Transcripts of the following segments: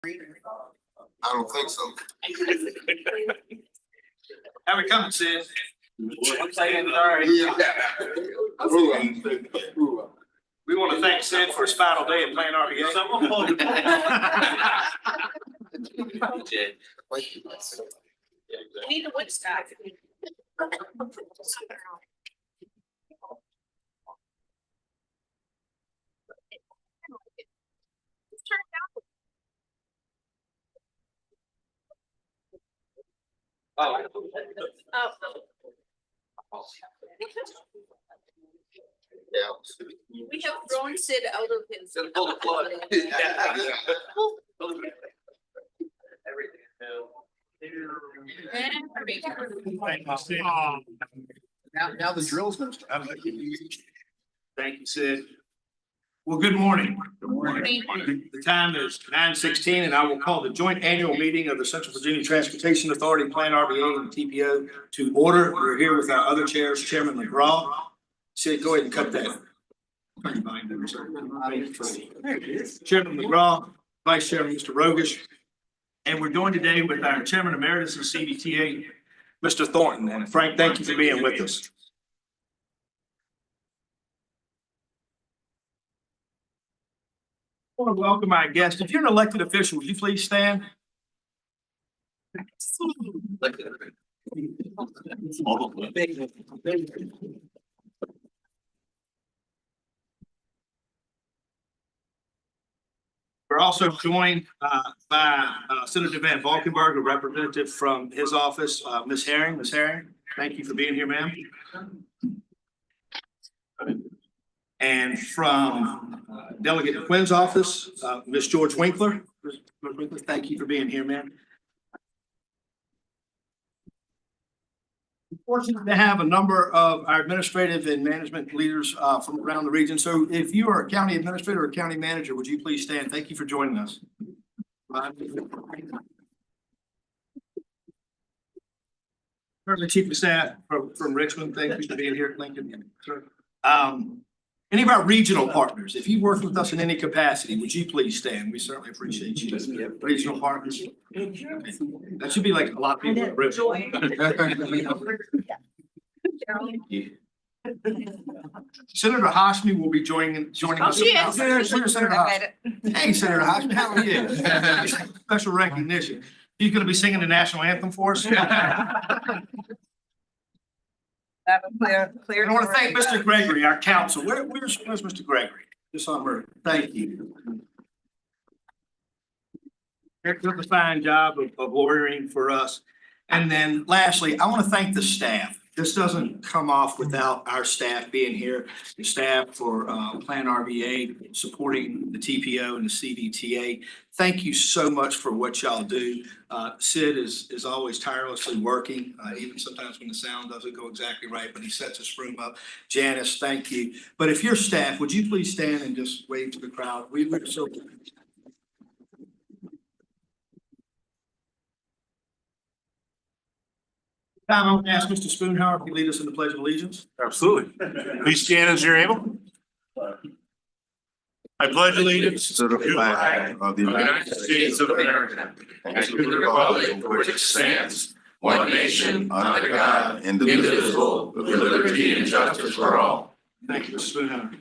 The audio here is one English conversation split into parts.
I don't think so. How we coming, Sid? Yeah. We want to thank Sid for his final day at Plan RBA. Need a Woodstock. Oh. Yeah. We have thrown Sid out of his. Pull the plug. Now the drill's gonna start. Thank you, Sid. Well, good morning. Good morning. The time is 9:16, and I will call the joint annual meeting of the Central Virginia Transportation Authority, Plan RBA and TPO to order. We're here with our other chairs, Chairman McGraw. Sid, go ahead and cut that. Chairman McGraw, Vice Chairman Mr. Rogish, and we're joined today with our Chairman Emeritus of CVTA, Mr. Thornton. And Frank, thank you for being with us. I want to welcome our guest. If you're an elected official, would you please stand? We're also joined by Senator Van Valkenburg, a representative from his office, Ms. Herring. Ms. Herring, thank you for being here, ma'am. And from Delegate Quinn's office, Ms. George Winkler. Ms. Winkler, thank you for being here, ma'am. Fortunate to have a number of our administrative and management leaders from around the region. So if you are a county administrator or county manager, would you please stand? Thank you for joining us. Chief of Staff from Richmond, thank you for being here at Lincoln. Any of our regional partners, if you work with us in any capacity, would you please stand? We certainly appreciate you. Regional partners. That should be like a lot of people at Richmond. Senator Hashmi will be joining us. Yes. Senator Hashmi. Hey, Senator Hashmi, how are you? Special recognition. He's going to be singing the national anthem for us. Clear. I want to thank Mr. Gregory, our counsel. Where's Mr. Gregory? Just on her. Thank you. Eric took a fine job of lawyering for us. And then lastly, I want to thank the staff. This doesn't come off without our staff being here. The staff for Plan RBA supporting the TPO and the CVTA. Thank you so much for what y'all do. Sid is always tirelessly working, even sometimes when the sound doesn't go exactly right, but he sets his room up. Janice, thank you. But if your staff, would you please stand and just wave to the crowd? We're so. Time I'm going to ask Mr. Spoonhour if he lead us in the Pledge of Allegiance. Absolutely. Please stand as you're able. I pledge allegiance To the flag of the United States of America and to the republic for which it stands, one nation, under God, indivisible, with liberty and justice for all. Thank you, Mr. Spoonhour.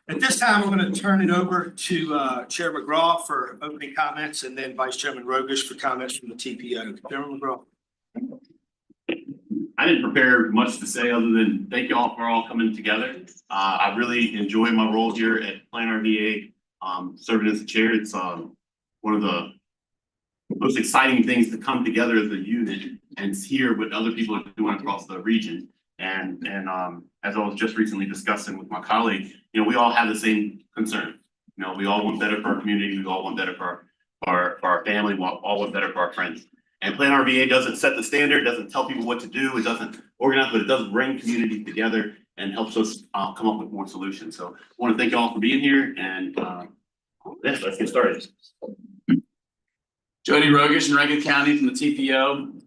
At this time, I'm going to turn it over to Chair McGraw for opening comments and then Vice Chairman Rogish for comments from the TPO. Chairman McGraw. I didn't prepare much to say other than thank you all for all coming together. I really enjoy my role here at Plan RBA, serving as the chair. It's one of the most exciting things to come together as a unit and hear what other people are doing across the region. And as I was just recently discussing with my colleague, we all have the same concern. We all want better for our community. We all want better for our family. We all want better for our friends. And Plan RBA doesn't set the standard, doesn't tell people what to do, it doesn't organize, but it does bring communities together and helps us come up with more solutions. So I want to thank you all for being here and let's get started. Jody Rogish in Rankin County from the TPO.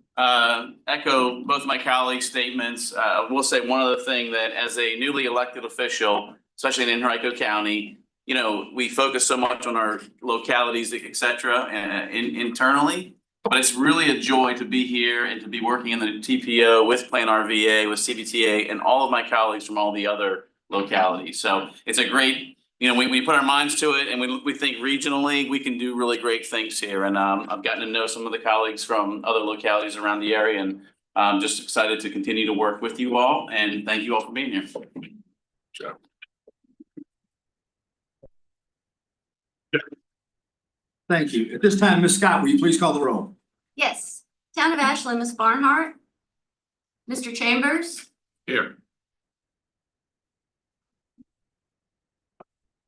Echo both my colleagues' statements. I will say one other thing that as a newly elected official, especially in Henrico County, you know, we focus so much on our localities, et cetera, internally. But it's really a joy to be here and to be working in the TPO with Plan RVA, with CBTA, and all of my colleagues from all the other localities. So it's a great, you know, we put our minds to it and we think regionally, we can do really great things here. And I've gotten to know some of the colleagues from other localities around the area, and I'm just excited to continue to work with you all, and thank you all for being here. Thank you. At this time, Ms. Scott, will you please call the roll? Yes. Town of Ashland, Ms. Barnhart. Mr. Chambers. Here.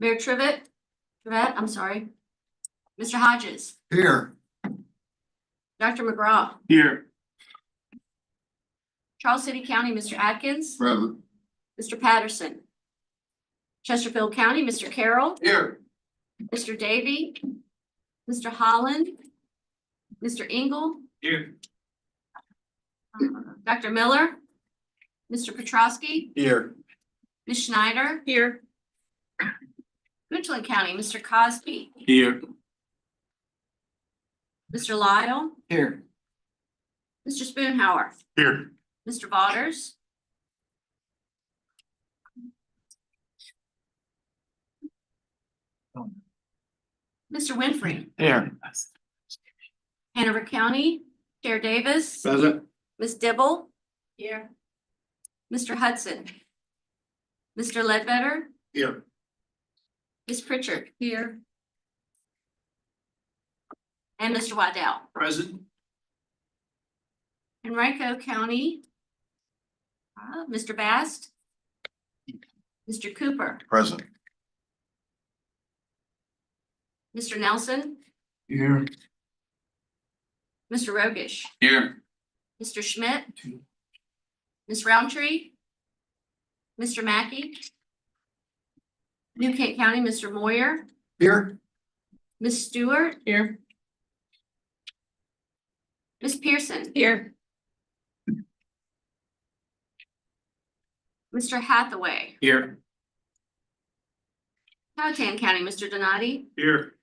Mayor Trivett, I'm sorry. Mr. Hodges, Here. Dr. McGraw, Here. Charles City County, Mr. Atkins, Present. Mr. Patterson. Chesterfield County, Mr. Carroll, Here. Mr. Davy, Mr. Holland, Mr. Engel, Here. Dr. Miller, Mr. Petrosky, Here. Ms. Schneider, Here. Richland County, Mr. Cosby, Here. Mr. Lyle, Here. Mr. Spoonhour, Here. Mr. Waters, Mr. Winfrey, Here. Hanover County, Chair Davis, Present. Ms. Dibble. Here. Mr. Hudson. Mr. Ledbetter, Here. Ms. Pritchard. Here. And Mr. Waddell. Present. Henrico County, Mr. Bast, Mr. Cooper, Present. Mr. Nelson, Here. Mr. Rogish, Here. Mr. Schmidt, Ms. Roundtree, Mr. Mackey, New Kent County, Mr. Moyer, Here. Ms. Stewart, Here. Ms. Pearson, Here. Mr. Hathaway, Here. Powhatan County, Mr. Donati, Here.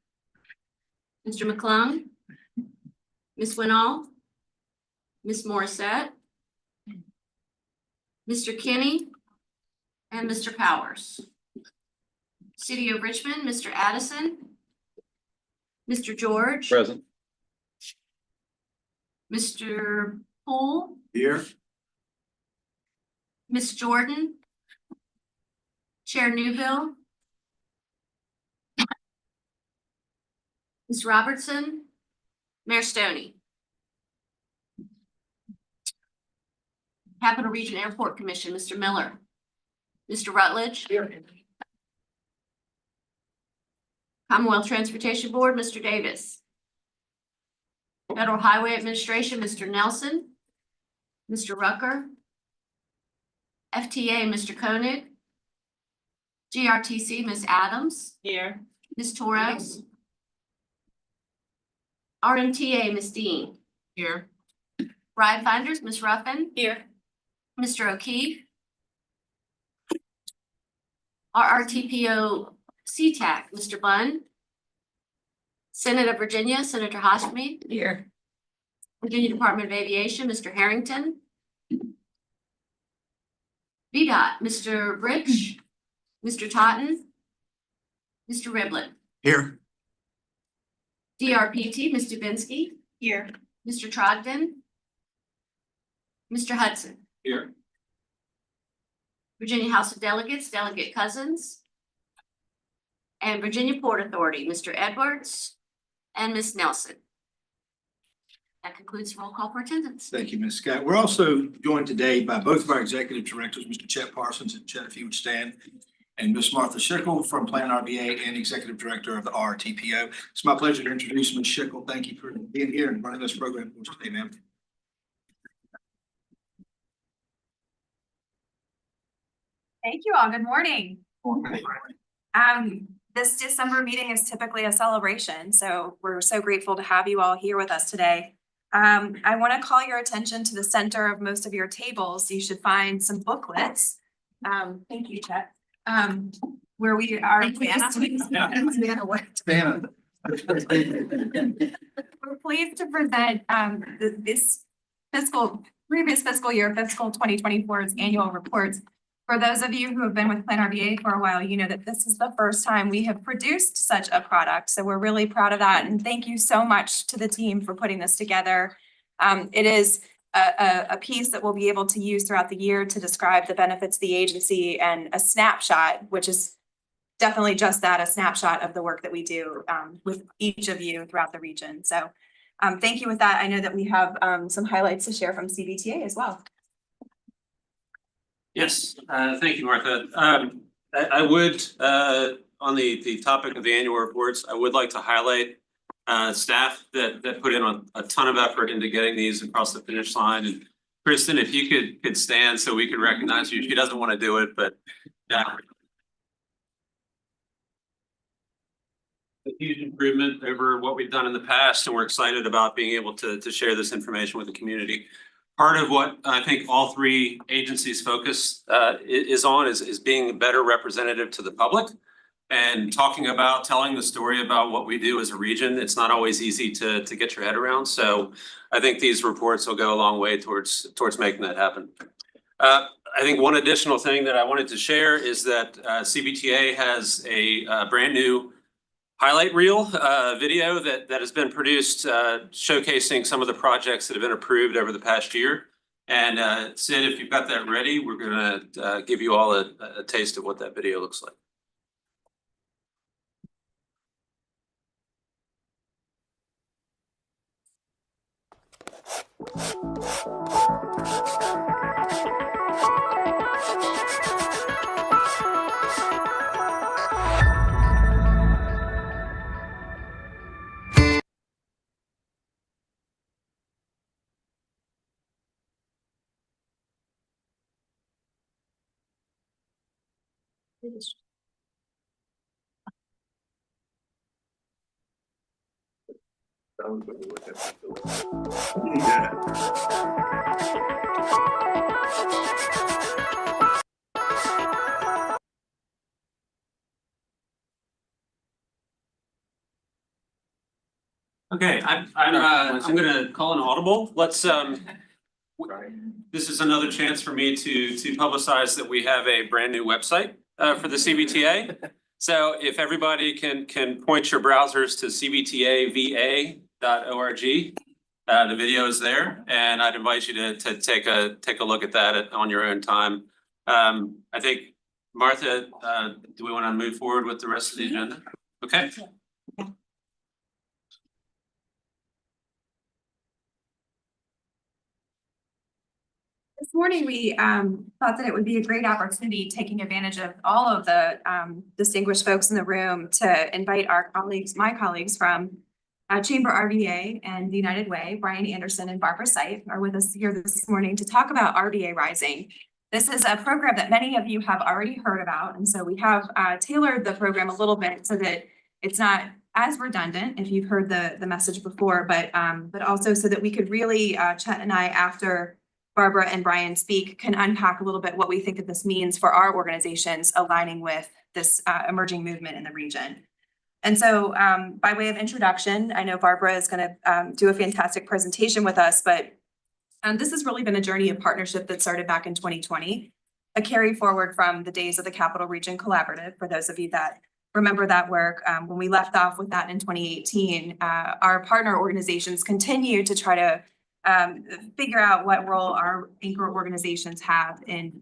Mr. McClung, Ms. Winall, Ms. Morissette, Mr. Kinney, and Mr. Powers. City of Richmond, Mr. Addison, Mr. George, Present. Mr. Poole, Here. Ms. Jordan, Chair Newbill, Ms. Robertson, Mayor Stoney. Capital Region Airport Commission, Mr. Miller, Mr. Rutledge. Commonwealth Transportation Board, Mr. Davis. Federal Highway Administration, Mr. Nelson, Mr. Rucker. FTA, Mr. Koenig. GRTC, Ms. Adams, Here. Ms. Torres. RMTA, Ms. Dean. Here. Ride Finders, Ms. Ruffin, Here. Mr. O'Keefe. RRTPO CTAC, Mr. Bunn. Senate of Virginia, Senator Hashmi. Here. Virginia Department of Aviation, Mr. Harrington. VDOT, Mr. Rich, Mr. Totten, Mr. Riblett. Here. DRPT, Ms. Dubinsky, Here. Mr. Trogdon, Mr. Hudson. Here. Virginia House of Delegates, Delegate Cousins. And Virginia Port Authority, Mr. Edwards and Ms. Nelson. That concludes roll call for attendance. Thank you, Ms. Scott. We're also joined today by both of our executive directors, Mr. Chet Parsons and Chet, if you would stand, and Ms. Martha Schickel from Plan RVA and Executive Director of the RTPO. It's my pleasure to introduce Ms. Schickel. Thank you for being here and running this program for us today, ma'am. Thank you all. Good morning. This December meeting is typically a celebration, so we're so grateful to have you all here with us today. I want to call your attention to the center of most of your tables. You should find some booklets. Thank you, Chet. where we are. Santa. We're pleased to present this previous fiscal year, fiscal 2024's annual reports. For those of you who have been with Plan RVA for a while, you know that this is the first time we have produced such a product. So we're really proud of that. And thank you so much to the team for putting this together. It is a piece that we'll be able to use throughout the year to describe the benefits of the agency, and a snapshot, which is definitely just that, a snapshot of the work that we do with each of you throughout the region. So thank you with that. I know that we have some highlights to share from CBTA as well. Yes, thank you, Martha. I would, on the topic of the annual reports, I would like to highlight staff that put in a ton of effort into getting these across the finish line. And Kristen, if you could stand so we could recognize you. She doesn't want to do it, but a huge improvement over what we've done in the past, and we're excited about being able to share this information with the community. Part of what I think all three agencies focus is being a better representative to the public and telling the story about what we do as a region. It's not always easy to get your head around. So I think these reports will go a long way towards making that happen. I think one additional thing that I wanted to share is that CBTA has a brand new highlight reel video that has been produced showcasing some of the projects that have been approved over the past year. And Sid, if you've got that ready, we're gonna give you all a taste of what that video looks like. Okay, I'm gonna call an audible. Let's this is another chance for me to publicize that we have a brand new website for the CBTA. So if everybody can point your browsers to cbtava.org, the video is there, and I'd invite you to take a look at that on your own time. I think, Martha, do we want to move forward with the rest of the agenda? Okay. This morning, we thought that it would be a great opportunity, taking advantage of all of the distinguished folks in the room, to invite my colleagues from Chamber RVA and the United Way. Brian Anderson and Barbara Seif are with us here this morning to talk about RVA Rising. This is a program that many of you have already heard about, and so we have tailored the program a little bit so that it's not as redundant if you've heard the message before, but also so that we could really, Chet and I, after Barbara and Brian speak, can unpack a little bit what we think that this means for our organizations aligning with this emerging movement in the region. And so by way of introduction, I know Barbara is going to do a fantastic presentation with us, but this has really been a journey of partnership that started back in 2020, a carry forward from the days of the Capital Region Collaborative. For those of you that remember that work, when we left off with that in 2018, our partner organizations continue to try to figure out what role our anchor organizations have in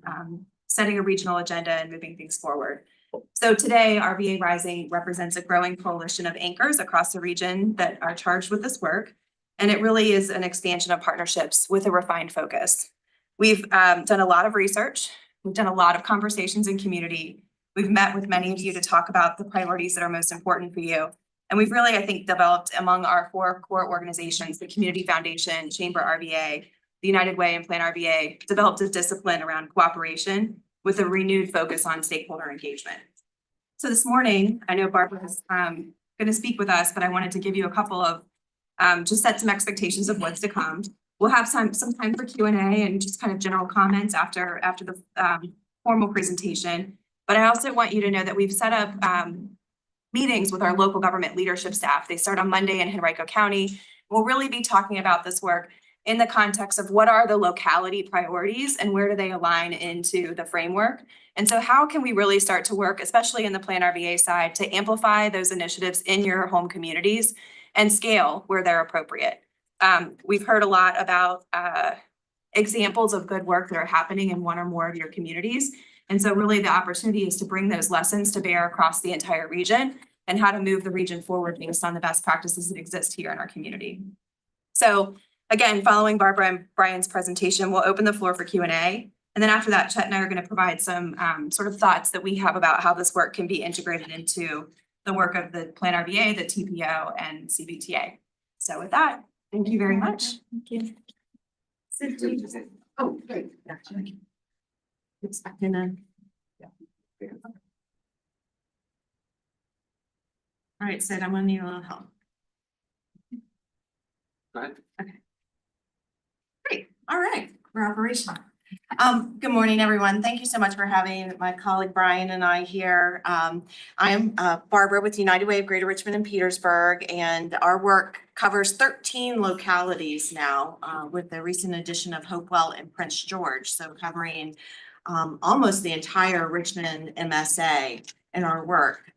setting a regional agenda and moving things forward. So today, RVA Rising represents a growing coalition of anchors across the region that are charged with this work. And it really is an expansion of partnerships with a refined focus. We've done a lot of research. We've done a lot of conversations in community. We've met with many of you to talk about the priorities that are most important for you. And we've really, I think, developed among our 4 core organizations, the Community Foundation, Chamber RVA, the United Way, and Plan RVA, developed a discipline around cooperation with a renewed focus on stakeholder engagement. So this morning, I know Barbara is going to speak with us, but I wanted to give you a couple of, just set some expectations of what's to come. We'll have some time for Q&A and just kind of general comments after the formal presentation. But I also want you to know that we've set up meetings with our local government leadership staff. They start on Monday in Henrico County. We'll really be talking about this work in the context of what are the locality priorities and where do they align into the framework. And so how can we really start to work, especially in the Plan RVA side, to amplify those initiatives in your home communities and scale where they're appropriate. We've heard a lot about examples of good work that are happening in one or more of your communities. And so really the opportunity is to bring those lessons to bear across the entire region and how to move the region forward based on the best practices that exist here in our community. So again, following Barbara and Brian's presentation, we'll open the floor for Q&A. And then after that, Chet and I are going to provide some sort of thoughts that we have about how this work can be integrated into the work of the Plan RVA, the TPO, and CBTA. So with that, thank you very much. Thank you. Oh, great. Expecting a. All right, Sid, I'm gonna need a little help. Go ahead. Okay. Great. All right, we're operational. Good morning, everyone. Thank you so much for having my colleague Brian and I here. I am Barbara with United Way of Greater Richmond and Petersburg, and our work covers 13 localities now with the recent addition of Hopewell and Prince George. So covering almost the entire Richmond MSA in our work.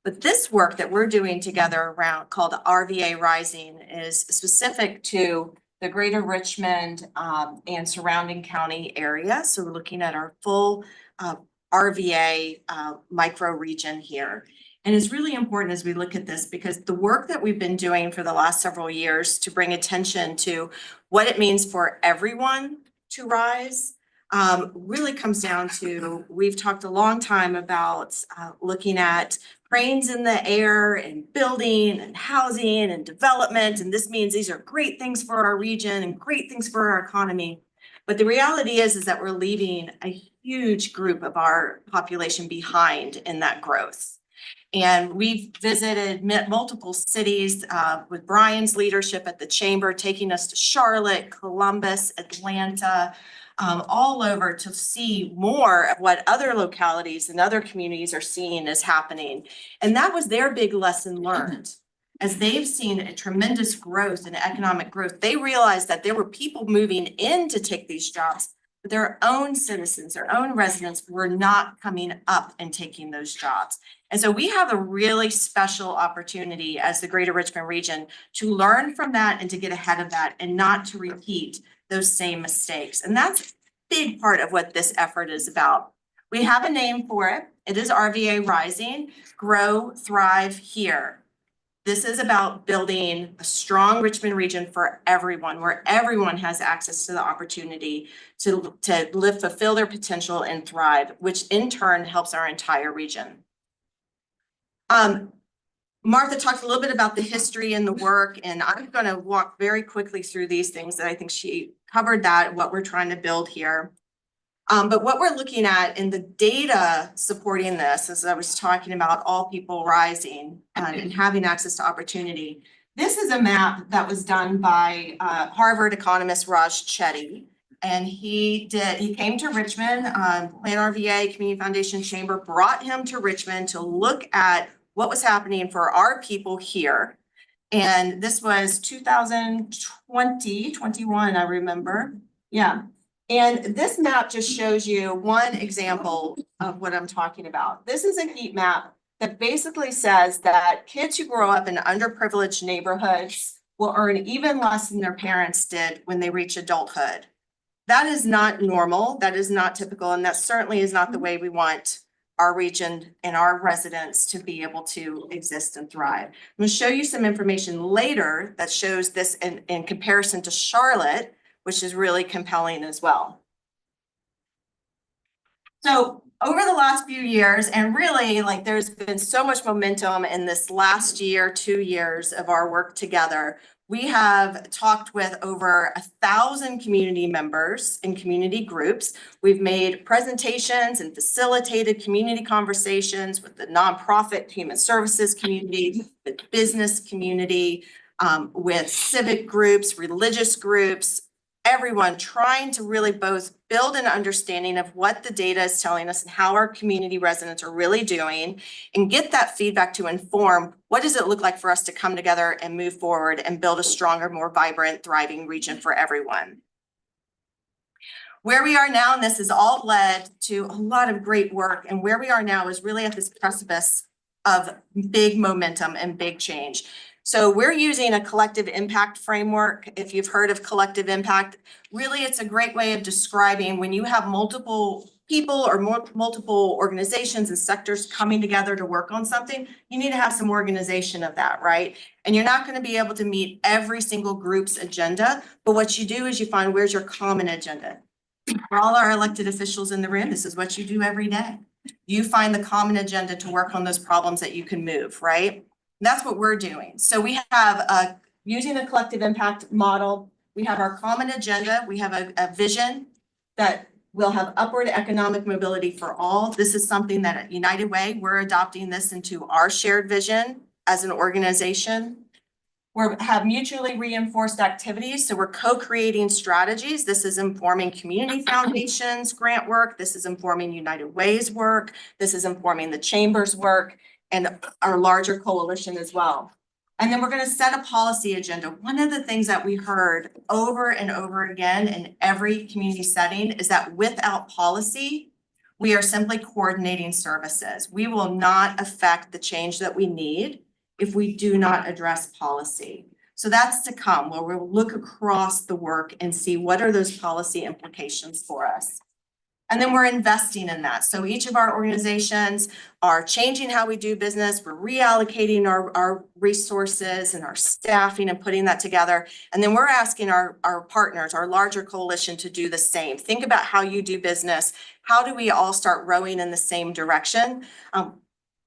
But this work that we're doing together around called RVA Rising is specific to the Greater Richmond and surrounding county area. So we're looking at our full RVA micro region here. And it's really important as we look at this because the work that we've been doing for the last several years to bring attention to what it means for everyone to rise really comes down to, we've talked a long time about looking at cranes in the air and building and housing and development. And this means these are great things for our region and great things for our economy. But the reality is that we're leaving a huge group of our population behind in that growth. And we've visited multiple cities with Brian's leadership at the chamber, taking us to Charlotte, Columbus, Atlanta, all over to see more of what other localities and other communities are seeing is happening. And that was their big lesson learned. As they've seen a tremendous growth in economic growth, they realized that there were people moving in to take these jobs, but their own citizens, their own residents were not coming up and taking those jobs. And so we have a really special opportunity as the Greater Richmond region to learn from that and to get ahead of that and not to repeat those same mistakes. And that's a big part of what this effort is about. We have a name for it. It is RVA Rising, Grow, Thrive Here. This is about building a strong Richmond region for everyone, where everyone has access to the opportunity to live, fulfill their potential and thrive, which in turn helps our entire region. Martha talked a little bit about the history and the work, and I'm going to walk very quickly through these things that I think she covered that, what we're trying to build here. But what we're looking at in the data supporting this, as I was talking about all people rising and having access to opportunity. This is a map that was done by Harvard economist Raj Chetty. And he came to Richmond, Plan RVA, Community Foundation Chamber brought him to Richmond to look at what was happening for our people here. And this was 2021, I remember. Yeah. And this map just shows you one example of what I'm talking about. This is a heat map that basically says that kids who grow up in underprivileged neighborhoods will earn even less than their parents did when they reach adulthood. That is not normal. That is not typical. And that certainly is not the way we want our region and our residents to be able to exist and thrive. I'm going to show you some information later that shows this in comparison to Charlotte, which is really compelling as well. So over the last few years, and really like there's been so much momentum in this last year, 2 years of our work together. We have talked with over 1,000 community members and community groups. We've made presentations and facilitated community conversations with the nonprofit human services community, the business community, with civic groups, religious groups, everyone trying to really both build an understanding of what the data is telling us and how our community residents are really doing, and get that feedback to inform what does it look like for us to come together and move forward and build a stronger, more vibrant, thriving region for everyone. Where we are now, and this has all led to a lot of great work, and where we are now is really at this precipice of big momentum and big change. So we're using a collective impact framework. If you've heard of collective impact, really it's a great way of describing when you have multiple people or multiple organizations and sectors coming together to work on something, you need to have some organization of that, right? And you're not going to be able to meet every single group's agenda, but what you do is you find where's your common agenda. For all our elected officials in the room, this is what you do every day. You find the common agenda to work on those problems that you can move, right? That's what we're doing. So we have using a collective impact model, we have our common agenda, we have a vision that will have upward economic mobility for all. This is something that at United Way, we're adopting this into our shared vision as an organization. We have mutually reinforced activities, so we're co-creating strategies. This is informing community foundations, grant work. This is informing United Way's work. This is informing the Chamber's work and our larger coalition as well. And then we're going to set a policy agenda. One of the things that we heard over and over again in every community setting is that without policy, we are simply coordinating services. We will not affect the change that we need if we do not address policy. So that's to come, where we'll look across the work and see what are those policy implications for us. And then we're investing in that. So each of our organizations are changing how we do business. We're reallocating our resources and our staffing and putting that together. And then we're asking our partners, our larger coalition, to do the same. Think about how you do business. How do we all start rowing in the same direction?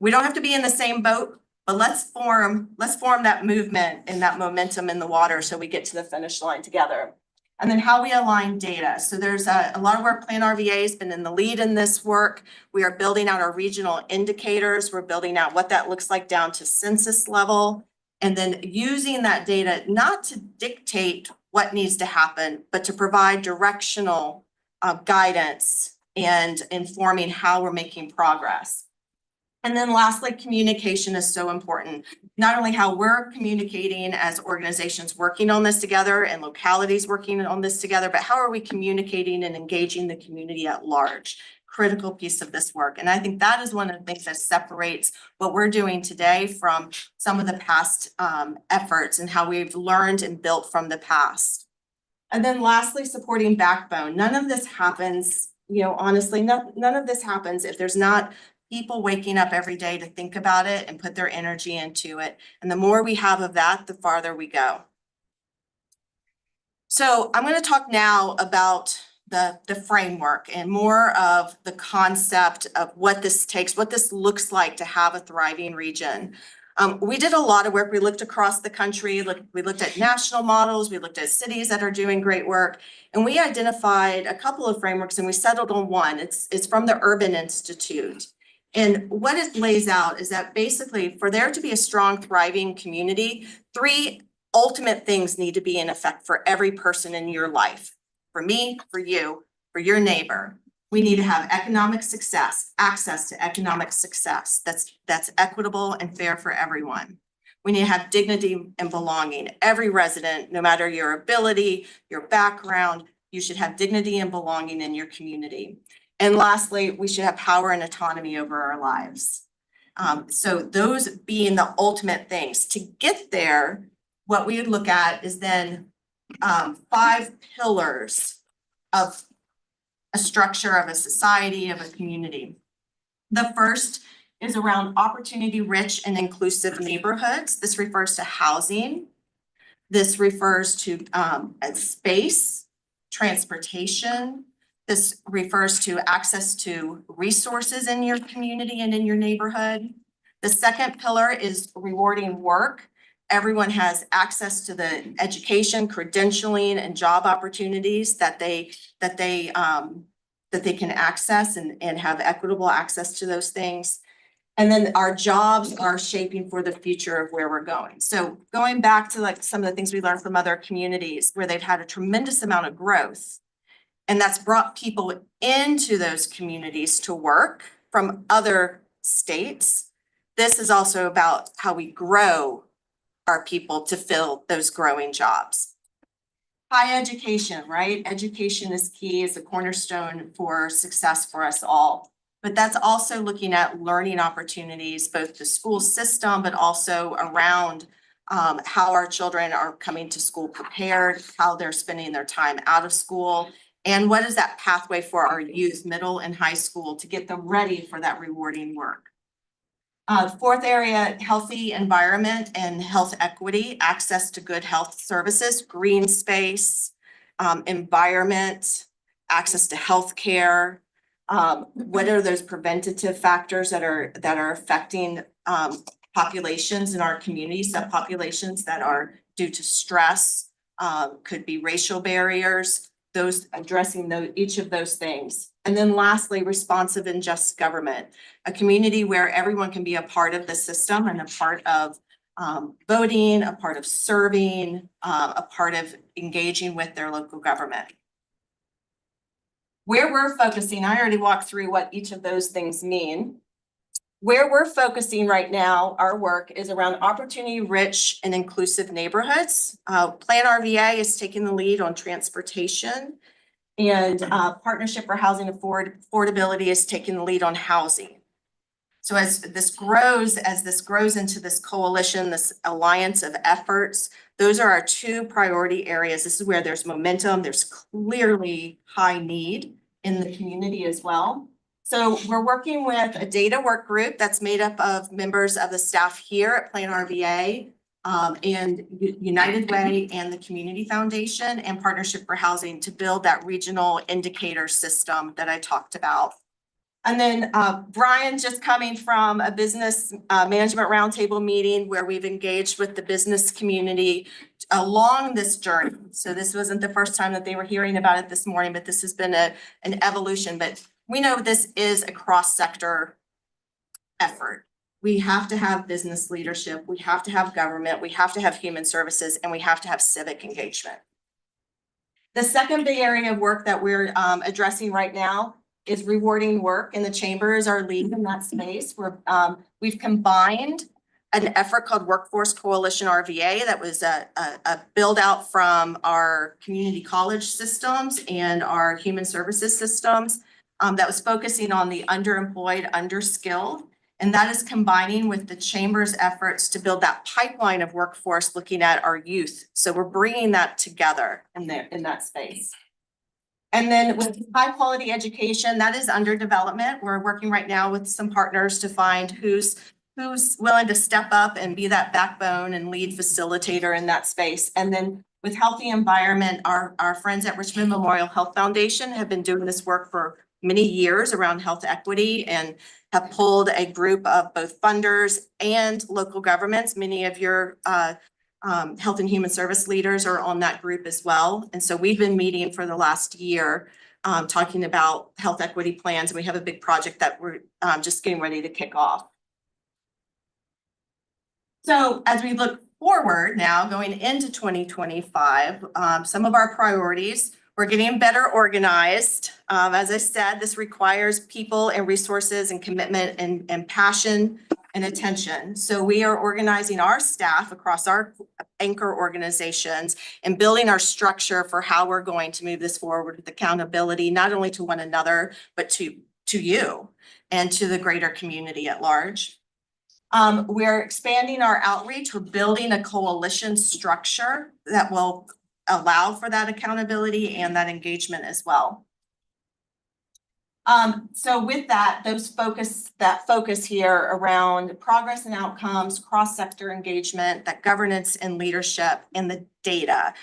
We don't have to be in the same boat, but let's form that movement and that momentum in the water so we get to the finish line together. And then how we align data. So there's a lot of work. Plan RVA has been in the lead in this work. We are building out our regional indicators. We're building out what that looks like down to census level. And then using that data, not to dictate what needs to happen, but to provide directional guidance and informing how we're making progress. And then lastly, communication is so important. Not only how we're communicating as organizations working on this together and localities working on this together, but how are we communicating and engaging the community at large? Critical piece of this work. And I think that is one of the things that separates what we're doing today from some of the past efforts and how we've learned and built from the past. And then lastly, supporting backbone. None of this happens, honestly, none of this happens if there's not people waking up every day to think about it and put their energy into it. And the more we have of that, the farther we go. So I'm going to talk now about the framework and more of the concept of what this takes, what this looks like to have a thriving region. We did a lot of work. We looked across the country. We looked at national models. We looked at cities that are doing great work. And we identified a couple of frameworks and we settled on one. It's from the Urban Institute. And what it lays out is that basically for there to be a strong, thriving community, 3 ultimate things need to be in effect for every person in your life. For me, for you, for your neighbor. We need to have economic success, access to economic success that's equitable and fair for everyone. We need to have dignity and belonging. Every resident, no matter your ability, your background, you should have dignity and belonging in your community. And lastly, we should have power and autonomy over our lives. So those being the ultimate things. To get there, what we would look at is then 5 pillars of a structure of a society, of a community. The first is around opportunity-rich and inclusive neighborhoods. This refers to housing. This refers to space, transportation. This refers to access to resources in your community and in your neighborhood. The second pillar is rewarding work. Everyone has access to the education, credentialing, and job opportunities that they can access and have equitable access to those things. And then our jobs are shaping for the future of where we're going. So going back to like some of the things we learned from other communities where they've had a tremendous amount of growth. And that's brought people into those communities to work from other states. This is also about how we grow our people to fill those growing jobs. High education, right? Education is key, is a cornerstone for success for us all. But that's also looking at learning opportunities, both the school system, but also around how our children are coming to school prepared, how they're spending their time out of school, and what is that pathway for our youth, middle and high school, to get them ready for that rewarding work. Fourth area, healthy environment and health equity, access to good health services, green space, environment, access to healthcare. What are those preventative factors that are affecting populations in our communities, subpopulations that are due to stress, could be racial barriers, those addressing each of those things. And then lastly, responsive and just government, a community where everyone can be a part of the system and a part of voting, a part of serving, a part of engaging with their local government. Where we're focusing, I already walked through what each of those things mean. Where we're focusing right now, our work is around opportunity-rich and inclusive neighborhoods. Plan RVA is taking the lead on transportation, and Partnership for Housing Affordability is taking the lead on housing. So as this grows into this coalition, this alliance of efforts, those are our two priority areas. This is where there's momentum. There's clearly high need in the community as well. So we're working with a data work group that's made up of members of the staff here at Plan RVA, and United Way and the Community Foundation and Partnership for Housing to build that regional indicator system that I talked about. And then Brian just coming from a business management roundtable meeting where we've engaged with the business community along this journey. So this wasn't the first time that they were hearing about it this morning, but this has been an evolution. But we know this is a cross-sector effort. We have to have business leadership, we have to have government, we have to have human services, and we have to have civic engagement. The second big area of work that we're addressing right now is rewarding work, and the chamber is our lead in that space. We've combined an effort called Workforce Coalition RVA that was a build out from our community college systems and our human services systems that was focusing on the underemployed, underskilled. And that is combining with the chamber's efforts to build that pipeline of workforce looking at our youth. So we're bringing that together in that space. And then with high quality education, that is under development. We're working right now with some partners to find who's willing to step up and be that backbone and lead facilitator in that space. And then with healthy environment, our friends at Richmond Memorial Health Foundation have been doing this work for many years around health equity and have pulled a group of both funders and local governments. Many of your health and human service leaders are on that group as well. And so we've been meeting for the last year, talking about health equity plans. And we have a big project that we're just getting ready to kick off. So as we look forward now, going into 2025, some of our priorities, we're getting better organized. As I said, this requires people and resources and commitment and passion and attention. So we are organizing our staff across our anchor organizations and building our structure for how we're going to move this forward with accountability, not only to one another, but to you and to the greater community at large. We're expanding our outreach. We're building a coalition structure that will allow for that accountability and that engagement as well. So with that, focus here around progress and outcomes, cross-sector engagement, that governance and leadership, and the data.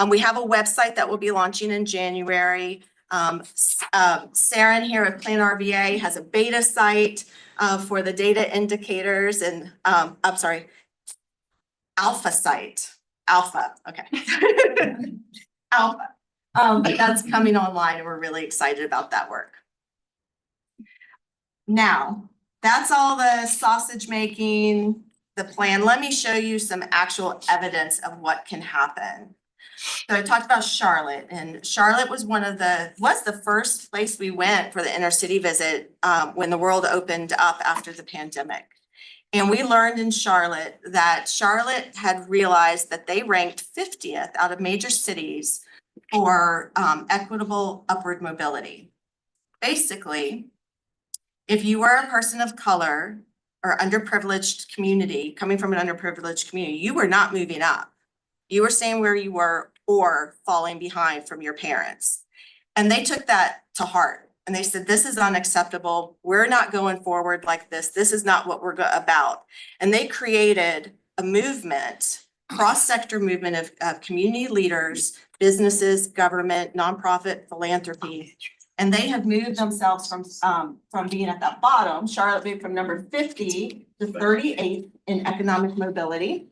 We have a website that will be launching in January. Saren here at Plan RVA has a beta site for the data indicators and I'm sorry, alpha site. Alpha, okay. Alpha. But that's coming online and we're really excited about that work. Now, that's all the sausage making, the plan. Let me show you some actual evidence of what can happen. So I talked about Charlotte, and Charlotte was the first place we went for the inner city visit when the world opened up after the pandemic. And we learned in Charlotte that Charlotte had realized that they ranked 50th out of major cities for equitable upward mobility. Basically, if you were a person of color or underprivileged community, coming from an underprivileged community, you were not moving up. You were staying where you were or falling behind from your parents. And they took that to heart. And they said, this is unacceptable. We're not going forward like this. This is not what we're about. And they created a movement, cross-sector movement of community leaders, businesses, government, nonprofit, philanthropy. And they have moved themselves from being at the bottom. Charlotte moved from number 50 to 38 in economic mobility.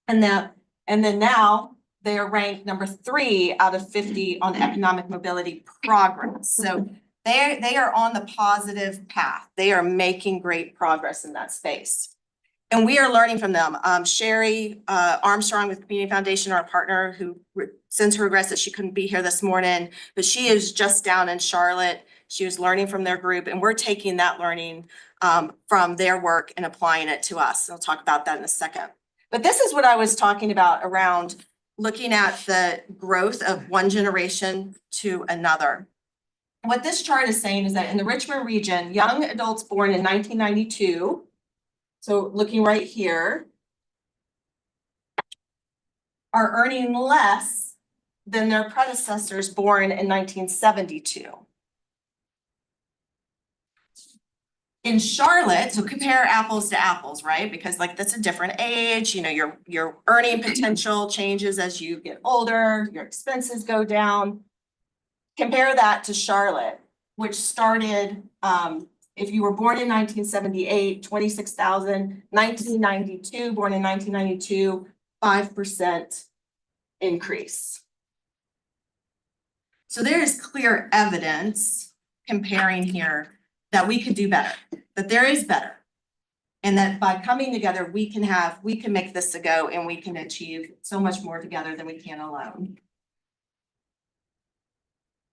And then now they are ranked number 3 out of 50 on economic mobility progress. So they are on the positive path. They are making great progress in that space. And we are learning from them. Sherry Armstrong with Community Foundation, our partner, who sends her regrets that she couldn't be here this morning, but she is just down in Charlotte. She was learning from their group, and we're taking that learning from their work and applying it to us. I'll talk about that in a second. But this is what I was talking about around looking at the growth of one generation to another. What this chart is saying is that in the Richmond region, young adults born in 1992, so looking right here, are earning less than their predecessors born in 1972. In Charlotte, so compare apples to apples, right? Because like that's a different age, you know, your earning potential changes as you get older, your expenses go down. Compare that to Charlotte, which started, if you were born in 1978, 26,000, 1992, born in 1992, 5% increase. So there is clear evidence comparing here that we could do better, that there is better. And that by coming together, we can make this a go, and we can achieve so much more together than we can alone.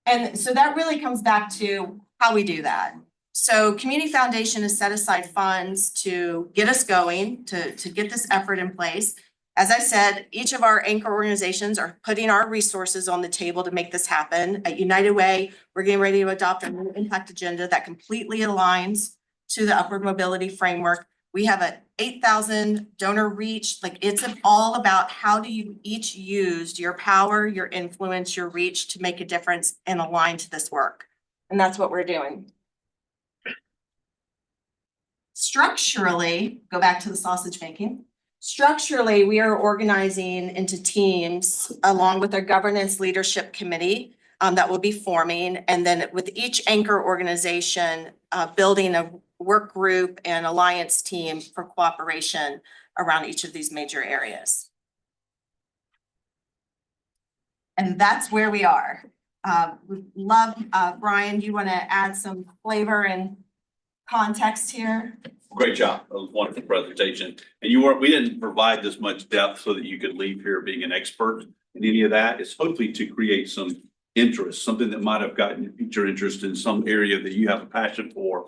And so that really comes back to how we do that. So Community Foundation has set aside funds to get us going, to get this effort in place. As I said, each of our anchor organizations are putting our resources on the table to make this happen. At United Way, we're getting ready to adopt a new impact agenda that completely aligns to the upward mobility framework. We have a 8,000 donor reach. Like it's all about how do you each use your power, your influence, your reach to make a difference and align to this work. And that's what we're doing. Structurally, go back to the sausage making. Structurally, we are organizing into teams along with our governance leadership committee that will be forming. And then with each anchor organization, building a work group and alliance team for cooperation around each of these major areas. And that's where we are. We'd love, Brian, do you want to add some flavor and context here? Great job. That was a wonderful presentation. And we didn't provide this much depth so that you could leave here being an expert in any of that. It's hopefully to create some interest, something that might have gotten your interest in some area that you have a passion for.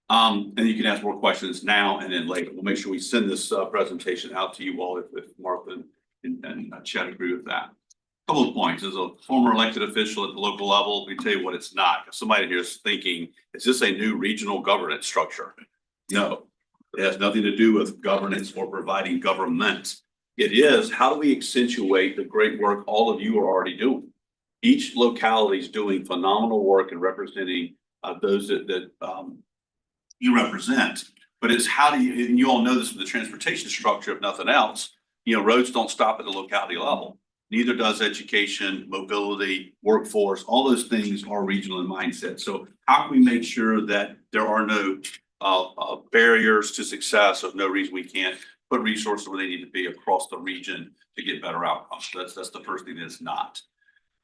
And you can ask more questions now and then later. We'll make sure we send this presentation out to you all if Martha and Chad agree with that. A couple of points. As a former elected official at the local level, let me tell you what it's not. If somebody here is thinking, is this a new regional governance structure? No, it has nothing to do with governance or providing government. It is, how do we accentuate the great work all of you are already doing? Each locality is doing phenomenal work and representing those that you represent. But it's how do you, and you all know this with the transportation structure, if nothing else, you know, roads don't stop at the locality level. Neither does education, mobility, workforce, all those things are regional in mindset. So how can we make sure that there are no barriers to success, of no reason we can't put resources where they need to be across the region to get better outcomes? That's the first thing that it's not.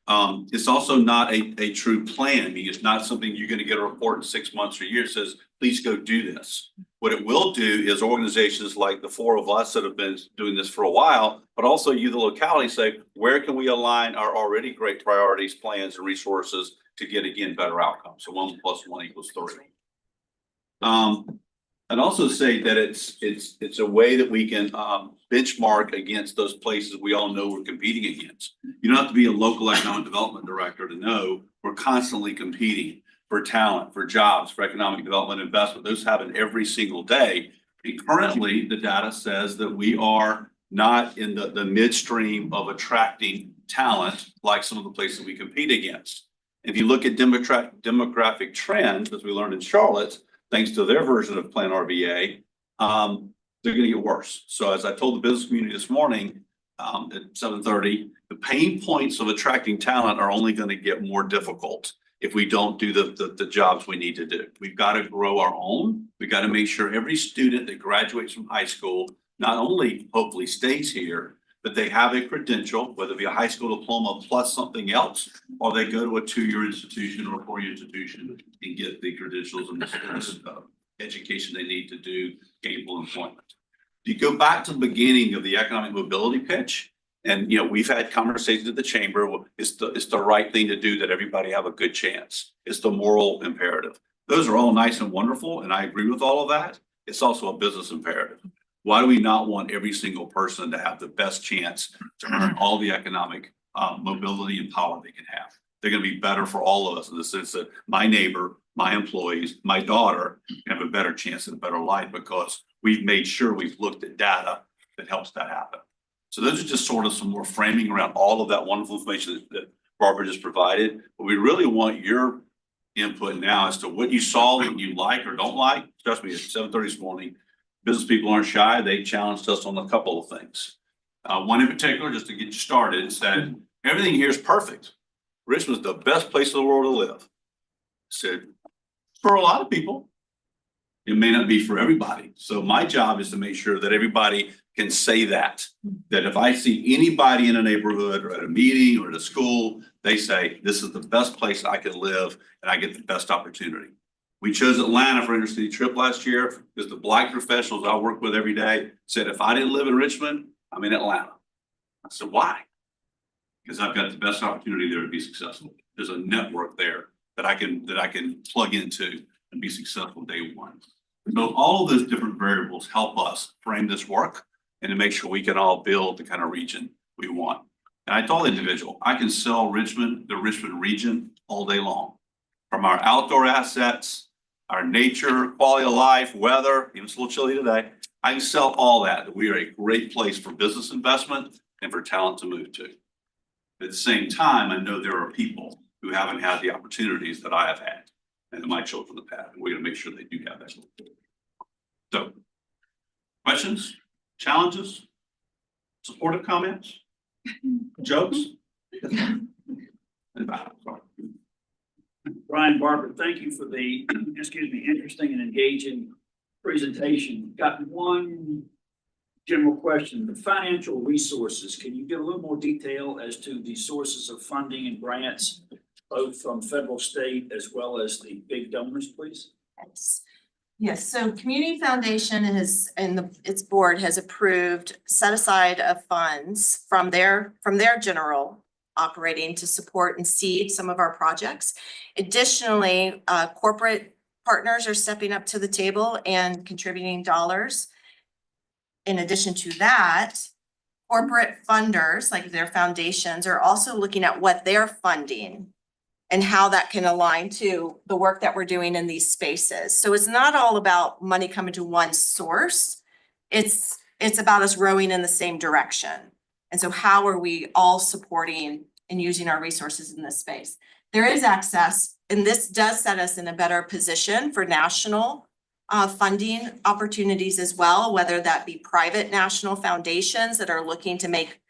It's also not a true plan. I mean, it's not something you're gonna get a report in 6 months or a year that says, please go do this. What it will do is organizations like the four of us that have been doing this for a while, but also you, the locality, say, where can we align our already great priorities, plans, and resources to get, again, better outcomes? So 1 + 1 = 3. I'd also say that it's a way that we can benchmark against those places we all know we're competing against. You don't have to be a local economic development director to know we're constantly competing for talent, for jobs, for economic development investment. Those happen every single day. And currently, the data says that we are not in the midstream of attracting talent like some of the places we compete against. If you look at demographic trends, as we learned in Charlotte, thanks to their version of Plan RVA, they're gonna get worse. So as I told the business community this morning, at 7:30, the pain points of attracting talent are only gonna get more difficult if we don't do the jobs we need to do. We've got to grow our own. We've got to make sure every student that graduates from high school not only hopefully stays here, but they have a credential, whether it be a high school diploma plus something else, or they go to a 2-year institution or a 4-year institution and get the credentials and the education they need to do gainful employment. You go back to the beginning of the economic mobility pitch, and we've had conversations at the chamber. It's the right thing to do that everybody have a good chance. It's the moral imperative. Those are all nice and wonderful, and I agree with all of that. It's also a business imperative. Why do we not want every single person to have the best chance to earn all the economic mobility and power they can have? They're going to be better for all of us in the sense that my neighbor, my employees, my daughter have a better chance at a better life because we've made sure we've looked at data that helps that happen. So those are just sort of some more framing around all of that wonderful information that Barbara just provided. But we really want your input now as to what you saw that you like or don't like. Trust me, at 7:30 this morning, business people aren't shy. They challenged us on a couple of things. One in particular, just to get you started, said, everything here is perfect. Richmond's the best place in the world to live. Said, for a lot of people, it may not be for everybody. So my job is to make sure that everybody can say that if I see anybody in a neighborhood or at a meeting or at a school, they say, this is the best place I can live and I get the best opportunity. We chose Atlanta for intercity trip last year because the Black professionals I work with every day said, if I didn't live in Richmond, I'm in Atlanta. I said, why? Because I've got the best opportunity there to be successful. There's a network there that I can plug into and be successful day one. So all of those different variables help us frame this work and to make sure we can all build the kind of region we want. And I told the individual, I can sell Richmond, the Richmond region all day long. From our outdoor assets, our nature, quality of life, weather, even it's a little chilly today. I can sell all that. We are a great place for business investment and for talent to move to. At the same time, I know there are people who haven't had the opportunities that I have had and that my children have had. And we're going to make sure they do have that. So, questions, challenges, supportive comments, jokes? Brian, Barbara, thank you for the, interesting and engaging presentation. Got one general question. The financial resources, can you give a little more detail as to the sources of funding and grants, both from federal, state, as well as the big donors, please? Yes, so Community Foundation its board has approved set aside of funds from their general operating to support and seed some of our projects. Additionally, corporate partners are stepping up to the table and contributing dollars. In addition to that, corporate funders, like their foundations, are also looking at what they're funding and how that can align to the work that we're doing in these spaces. So it's not all about money coming to one source. It's about us rowing in the same direction. And so how are we all supporting and using our resources in this space? There is access, and this does set us in a better position for national funding opportunities as well, whether that be private national foundations that are looking to make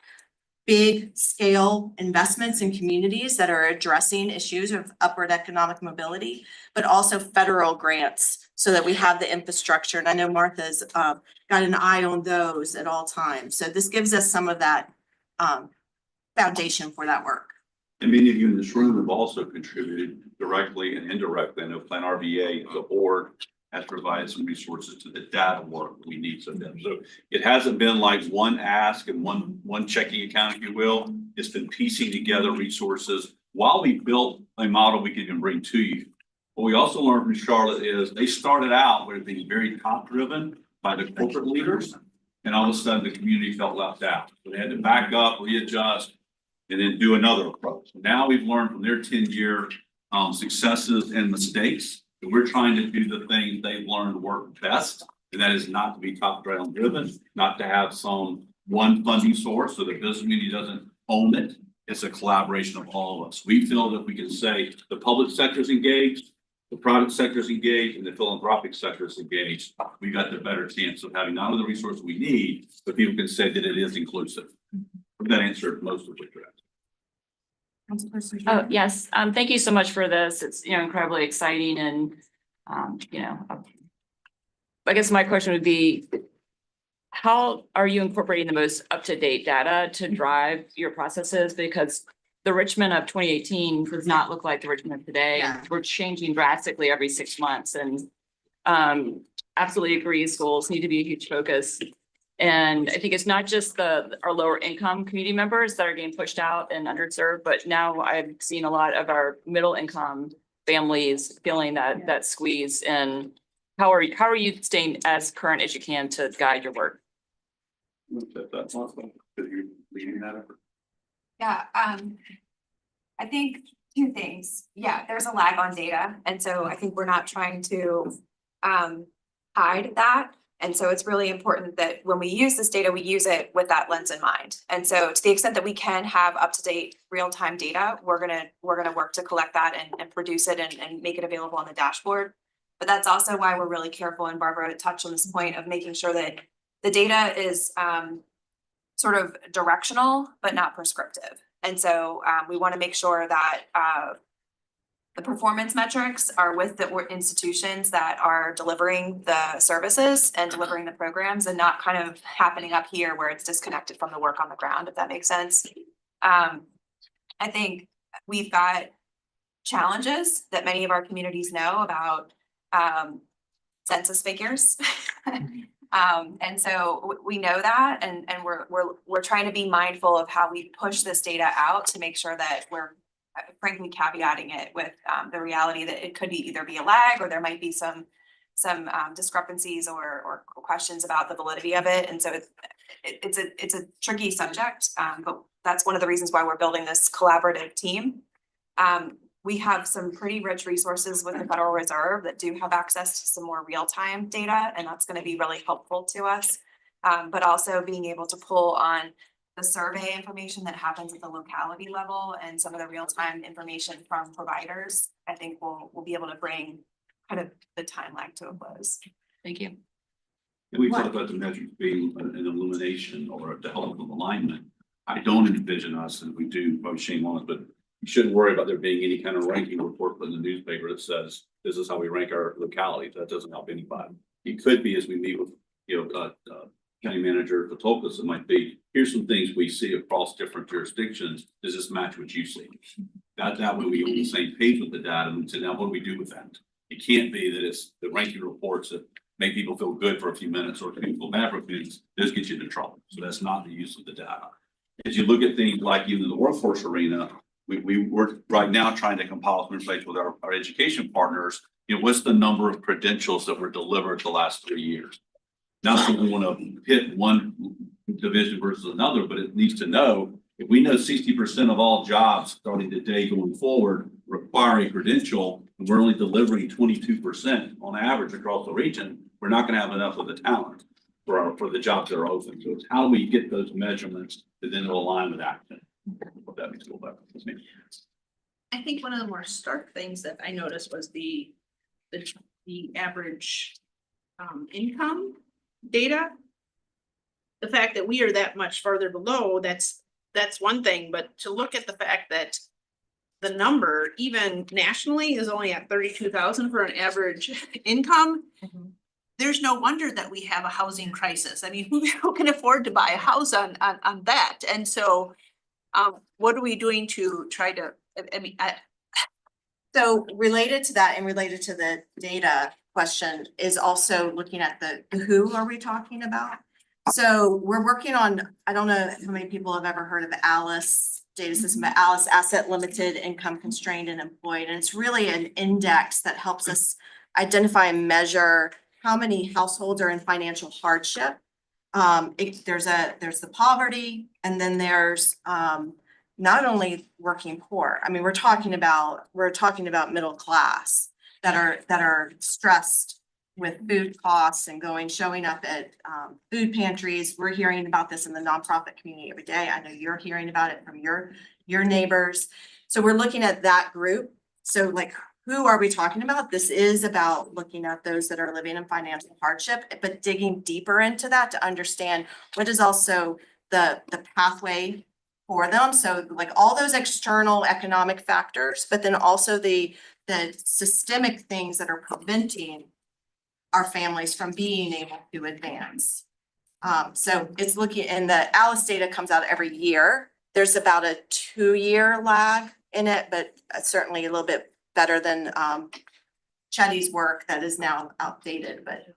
big scale investments in communities that are addressing issues of upward economic mobility, but also federal grants so that we have the infrastructure. And I know Martha's got an eye on those at all times. So this gives us some of that foundation for that work. And many of you in this room have also contributed directly and indirectly. I know Plan RVA, the board, has provided some resources to the data work that we need from them. So it hasn't been like one ask and one checking account, if you will. It's been piecing together resources while we built a model we can even bring to you. What we also learned from Charlotte is they started out with being very top driven by the corporate leaders. And all of a sudden the community felt left out. So they had to back up, readjust, and then do another approach. Now we've learned from their 10-year successes and mistakes that we're trying to do the things they've learned work best. And that is not to be top-down driven, not to have some one funding source so the business community doesn't own it. It's a collaboration of all of us. We feel that we can say the public sector is engaged, the private sector is engaged, and the philanthropic sector is engaged. We got the better chance of having not only the resources we need, but people can say that it is inclusive. That answered most of what you're asking. Oh, yes. Thank you so much for this. It's, incredibly exciting and, I guess my question would be, how are you incorporating the most up-to-date data to drive your processes? Because the Richmond of 2018 does not look like the Richmond of today. Yeah. We're changing drastically every 6 months and, absolutely agree, schools need to be a huge focus. And I think it's not just our lower income community members that are getting pushed out and underserved, but now I've seen a lot of our middle income families feeling that squeeze. And how are you staying as current as you can to guide your work? That's awesome. You're leading that effort. Yeah, I think two things. Yeah, there's a lag on data. And so I think we're not trying to hide that. And so it's really important that when we use this data, we use it with that lens in mind. And so to the extent that we can have up-to-date real-time data, we're gonna work to collect that and produce it and make it available on the dashboard. But that's also why we're really careful, and Barbara touched on this point of making sure that the data is sort of directional, but not prescriptive. And so we want to make sure that the performance metrics are with the institutions that are delivering the services and delivering the programs, and not kind of happening up here where it's disconnected from the work on the ground, if that makes sense. I think we've got challenges that many of our communities know about census figures. And so we know that, and we're trying to be mindful of how we push this data out to make sure that we're frankly caveating it with the reality that it could either be a lag, or there might be some discrepancies or questions about the validity of it. And so it's a tricky subject, but that's one of the reasons why we're building this collaborative team. We have some pretty rich resources with the Federal Reserve that do have access to some more real-time data, and that's going to be really helpful to us. But also being able to pull on the survey information that happens at the locality level and some of the real-time information from providers, I think we'll be able to bring kind of the time lag to a close. Thank you. And we talked about the metrics being an illumination or a development alignment. I don't envision us, and we do, probably shame on us, but you shouldn't worry about there being any kind of ranking report in the newspaper that says this is how we rank our localities. That doesn't help anybody. It could be as we meet with, county manager Patulkas, it might be, here's some things we see across different jurisdictions. Does this match what you see? That way we on the same page with the data, and we say, now what do we do with that? It can't be that it's the ranking reports that make people feel good for a few minutes or make people bad for a few minutes. Those get you into trouble. So that's not the use of the data. As you look at things like even in the workforce arena, we're right now trying to compile some information with our education partners. What's the number of credentials that were delivered the last 3 years? Not that we want to hit one division versus another, but it needs to know if we know 60% of all jobs starting today going forward require a credential, and we're only delivering 22% on average across the region, we're not going to have enough of the talent for the jobs that are open. So it's how do we get those measurements that then will align with action? What that means. I think one of the more stark things that I noticed was the average income data. The fact that we are that much further below, that's one thing, but to look at the fact that the number even nationally is only at 32,000 for an average income. Mhm. There's no wonder that we have a housing crisis. I mean, who can afford to buy a house on that? And so What are we doing to try to, I mean, So related to that and related to the data question is also looking at the who are we talking about? So we're working on, I don't know how many people have ever heard of ALICE data system, but ALICE Asset Limited, Income Constrained and Employed. And it's really an index that helps us identify and measure how many households are in financial hardship. There's the poverty, and then there's not only working poor. I mean, we're talking about middle class that are stressed with food costs and showing up at food pantries. We're hearing about this in the nonprofit community every day. I know you're hearing about it from your neighbors. So we're looking at that group. So like, who are we talking about? This is about looking at those that are living in financial hardship, but digging deeper into that to understand what is also the pathway for them. So like all those external economic factors, but then also the systemic things that are preventing our families from being able to advance. So it's looking, and the ALICE data comes out every year. There's about a 2-year lag in it, but certainly a little bit better than Chetty's work that is now outdated, but.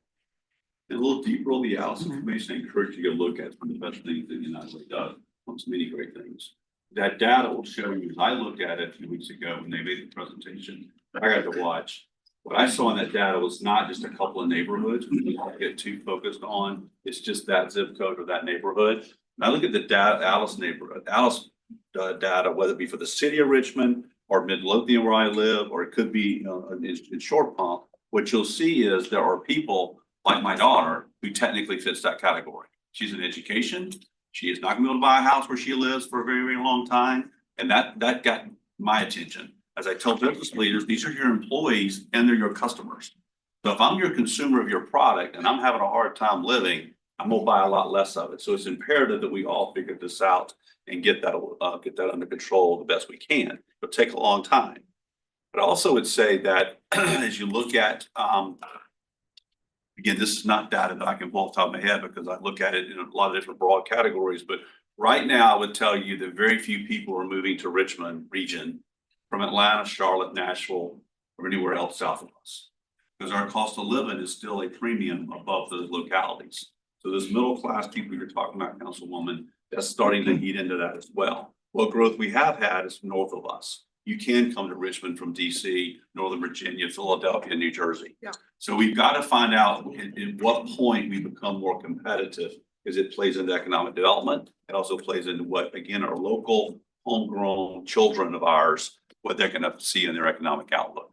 And a little deeper on the ALICE information, I encourage you to look at one of the best things that United does, amongst many great things. That data will show you, as I looked at it a few weeks ago when they made the presentation, I got to watch. What I saw in that data was not just a couple of neighborhoods we don't get too focused on. It's just that zip code or that neighborhood. And I look at the data, ALICE data, whether it be for the city of Richmond or Midlothian where I live, or it could be in Short Pump. What you'll see is there are people like my daughter who technically fits that category. She's in education. She is not gonna be able to buy a house where she lives for a very, very long time. And that got my attention. As I tell business leaders, these are your employees and they're your customers. So if I'm your consumer of your product and I'm having a hard time living, I'm gonna buy a lot less of it. So it's imperative that we all figure this out and get that under control the best we can. It'll take a long time. But also would say that as you look at, again, this is not data that I can pull off the top of my head because I look at it in a lot of different broad categories, but right now I would tell you that very few people are moving to Richmond region from Atlanta, Charlotte, Nashville, or anywhere else south of us. Because our cost of living is still a premium above those localities. So this middle class people you're talking about, Councilwoman, that's starting to eat into that as well. What growth we have had is north of us. You can come to Richmond from DC, Northern Virginia, Philadelphia, New Jersey. Yeah. So we've got to find out at what point we become more competitive, because it plays into economic development. It also plays into what, again, our local homegrown children of ours, what they're going to see in their economic outlook.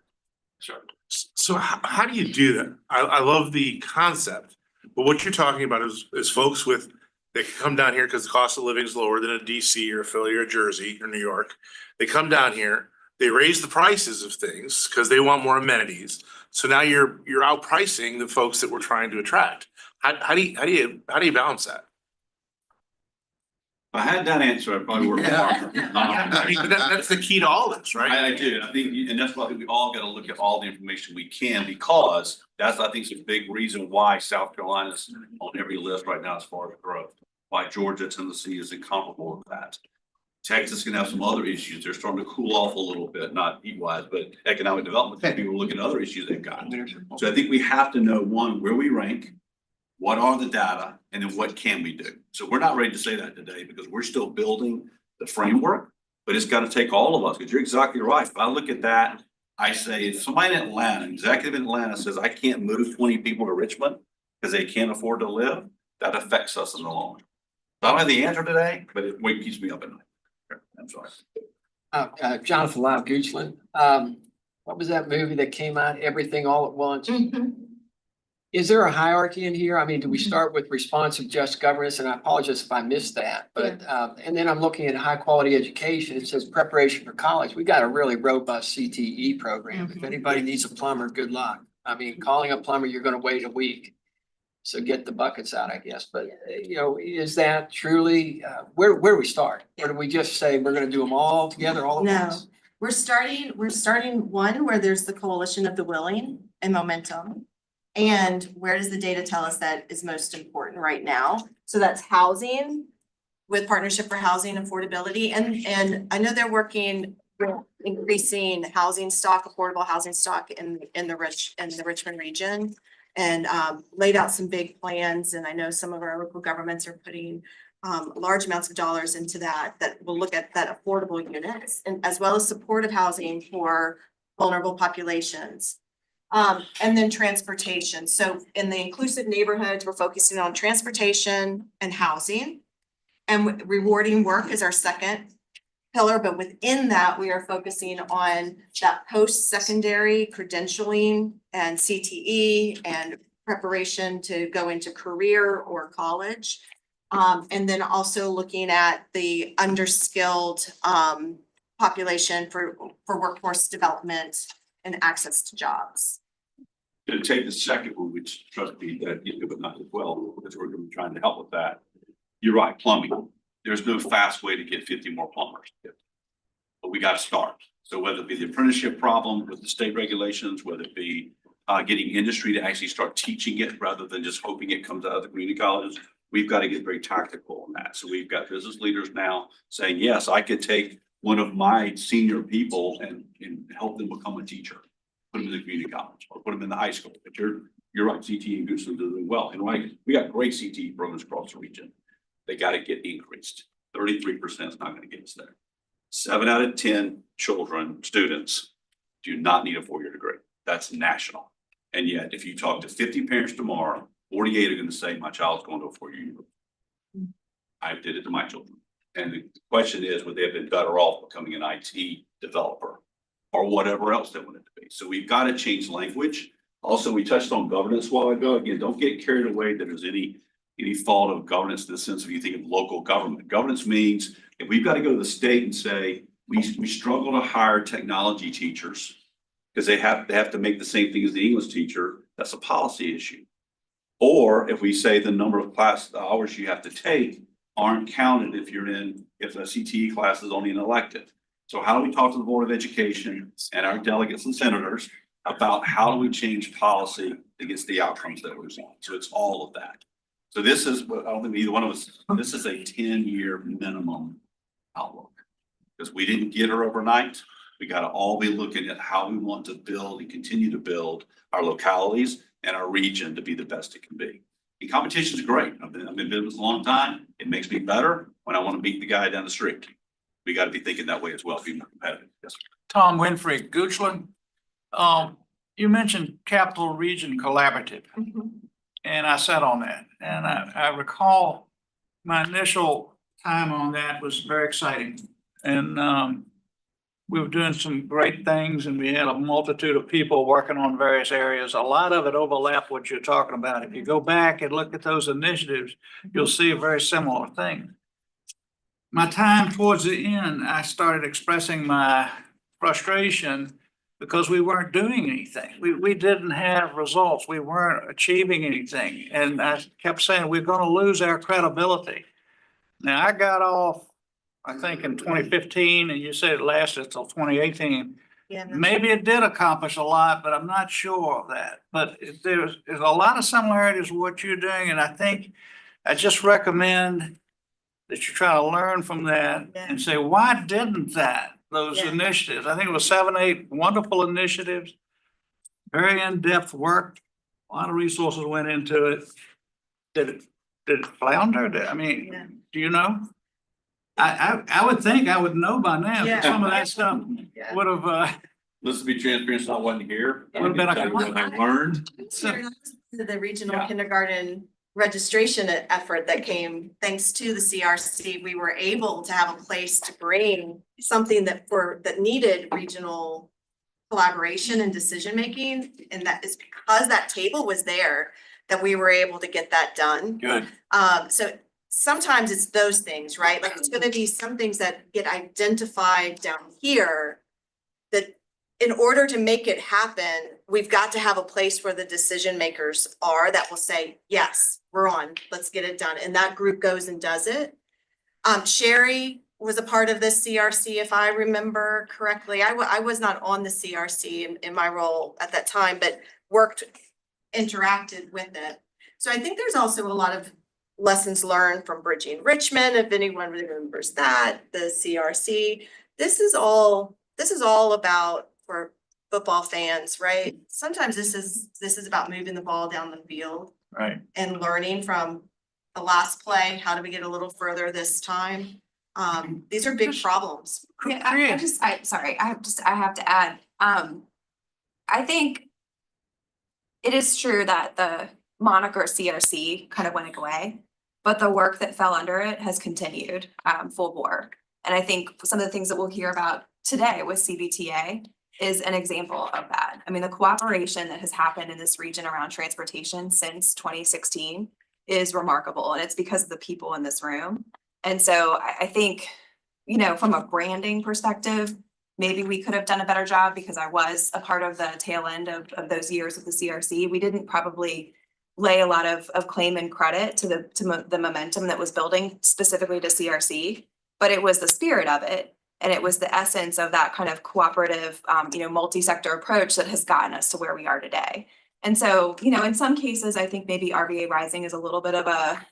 Sure. So how do you do that? I love the concept, but what you're talking about is folks they come down here because the cost of living is lower than a DC or a Philly or Jersey or New York. They come down here, they raise the prices of things because they want more amenities. So now you're outpricing the folks that we're trying to attract. How do you balance that? If I had that answer, I'd probably work harder. That's the key to all this, right? I do. I think, and that's why we all got to look at all the information we can, because that's, I think, is a big reason why South Carolina's on every list right now as far as growth. Why Georgia, Tennessee is incomparable with that. Texas can have some other issues. They're starting to cool off a little bit, not heat wise, but economic development. People look at other issues they've got. So I think we have to know, one, where we rank, what are the data, and then what can we do? So we're not ready to say that today because we're still building the framework, but it's got to take all of us, because you're exactly right. If I look at that, I say, if somebody in Atlanta, executive in Atlanta says, I can't move 20 people to Richmond because they can't afford to live, that affects us in the long run. So I don't have the answer today, but it keeps me up at night. I'm sorry. Jonathan Lyle Goochland. What was that movie that came out, Everything All at Once? Is there a hierarchy in here? I mean, do we start with responsive just governance? And I apologize if I missed that, but, and then I'm looking at high quality education. It says preparation for college. We got a really robust CTE program. If anybody needs a plumber, good luck. I mean, calling a plumber, you're going to wait a week. So get the buckets out, I guess. But, you know, is that truly, where do we start? Or do we just say we're going to do them all together all at once? We're starting one where there's the coalition of the willing and momentum. And where does the data tell us that is most important right now? So that's housing, with Partnership for Housing Affordability, and I know they're working with increasing housing stock, affordable housing stock in the Richmond region. And laid out some big plans, and I know some of our local governments are putting large amounts of dollars into that will look at that affordable units and as well as supportive housing for vulnerable populations. And then transportation. So in the inclusive neighborhoods, we're focusing on transportation and housing. And rewarding work is our second pillar, but within that, we are focusing on that post-secondary credentialing and CTE and preparation to go into career or college. And then also looking at the underskilled population for workforce development and access to jobs. To take the second one, which trust me, that you do, but not as well, because we're gonna be trying to help with that. You're right, plumbing. There's no fast way to get 50 more plumbers. But we gotta start. So whether it be the apprenticeship problem with the state regulations, whether it be getting industry to actually start teaching it rather than just hoping it comes out of the community colleges, we've got to get very tactical on that. So we've got business leaders now saying, yes, I could take one of my senior people and help them become a teacher. Put them in the community college or put them in the high school. But you're right, CTE and Goochland are doing well. And right, we got great CTE programs across the region. They got to get increased. 33% is not going to get us there. 7 out of 10 children, students do not need a 4-year degree. That's national. And yet, if you talk to 50 parents tomorrow, 48 are going to say, my child's going to a 4-year university. I did it to my children. And the question is, would they have been better off becoming an IT developer or whatever else they wanted to be? So we've got to change language. Also, we touched on governance a while ago. Again, don't get carried away that there's any fault of governance in the sense of you think of local government. Governance means if we've got to go to the state and say, we struggle to hire technology teachers because they have to make the same thing as the English teacher, that's a policy issue. Or if we say the number of class hours you have to take aren't counted if the CTE class is only an elective. So how do we talk to the Board of Education and our delegates and senators about how do we change policy that gets the outcomes that we're seeing? So it's all of that. So this is what I don't think either one of us, this is a 10-year minimum outlook. Because we didn't get her overnight. We got to all be looking at how we want to build and continue to build our localities and our region to be the best it can be. And competition is great. I've been in business a long time. It makes me better when I want to beat the guy down the street. We got to be thinking that way as well, be more competitive. Yes, sir. Tom Winfrey, Goochland. You mentioned Capital Region Collaborative. And I sat on that. And I recall my initial time on that was very exciting. And we were doing some great things and we had a multitude of people working on various areas. A lot of it overlapped what you're talking about. If you go back and look at those initiatives, you'll see a very similar thing. My time towards the end, I started expressing my frustration because we weren't doing anything. We didn't have results. We weren't achieving anything. And I kept saying, we're going to lose our credibility. Now I got off, I think in 2015, and you said it lasted until 2018. Yeah. Maybe it did accomplish a lot, but I'm not sure of that. But there's a lot of similarities with what you're doing. And I think I just recommend that you try to learn from that and say, why didn't those initiatives? I think it was 7, 8 wonderful initiatives, very in-depth work. A lot of resources went into it. Did it flounder? Do you know? I would think I would know by now. Yeah. Some of that stuff would have, Let's be transparent, I wasn't here. Would have been I can tell you what I learned. The regional kindergarten registration effort that came thanks to the CRC, we were able to have a place to bring something that needed regional collaboration and decision-making. And that is because that table was there that we were able to get that done. good. So sometimes it's those things, right? Like it's gonna be some things that get identified down here that in order to make it happen, we've got to have a place where the decision makers are that will say, yes, we're on, let's get it done. And that group goes and does it. Sherry was a part of this CRC, if I remember correctly. I was not on the CRC in my role at that time, but interacted with it. So I think there's also a lot of lessons learned from Bridging Richmond, if anyone remembers that, the CRC. This is all about, for football fans, right? Sometimes this is about moving the ball down the field Right. and learning from the last play. How do we get a little further this time? These are big problems. Yeah, I have to add, I think it is true that the moniker CRC kind of went away, but the work that fell under it has continued, full bore. And I think some of the things that we'll hear about today with CBTA is an example of that. I mean, the cooperation that has happened in this region around transportation since 2016 is remarkable, and it's because of the people in this room. And so I think, you know, from a branding perspective, maybe we could have done a better job, because I was a part of the tail end of those years with the CRC. We didn't probably lay a lot of claim and credit to the momentum that was building specifically to CRC, but it was the spirit of it. And it was the essence of that kind of cooperative, multi-sector approach that has gotten us to where we are today. And so, you know, in some cases, I think maybe RVA Rising is a little bit of a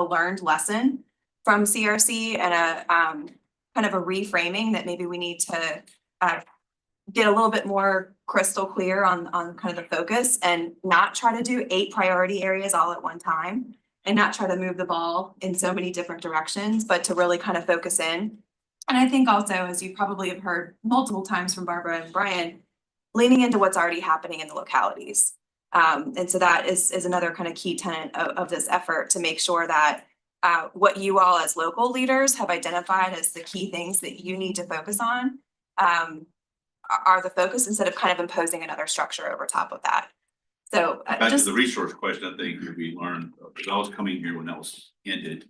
learned lesson from CRC, and a kind of a reframing that maybe we need to get a little bit more crystal clear on kind of the focus, and not try to do 8 priority areas all at one time, and not try to move the ball in so many different directions, but to really kind of focus in. And I think also, as you probably have heard multiple times from Barbara and Brian, leaning into what's already happening in the localities. And so that is another kind of key tenet of this effort, to make sure that what you all as local leaders have identified as the key things that you need to focus on are the focus, instead of kind of imposing another structure over top of that. So Back to just, the resource question, I think we learned, because I was coming here when that was ended.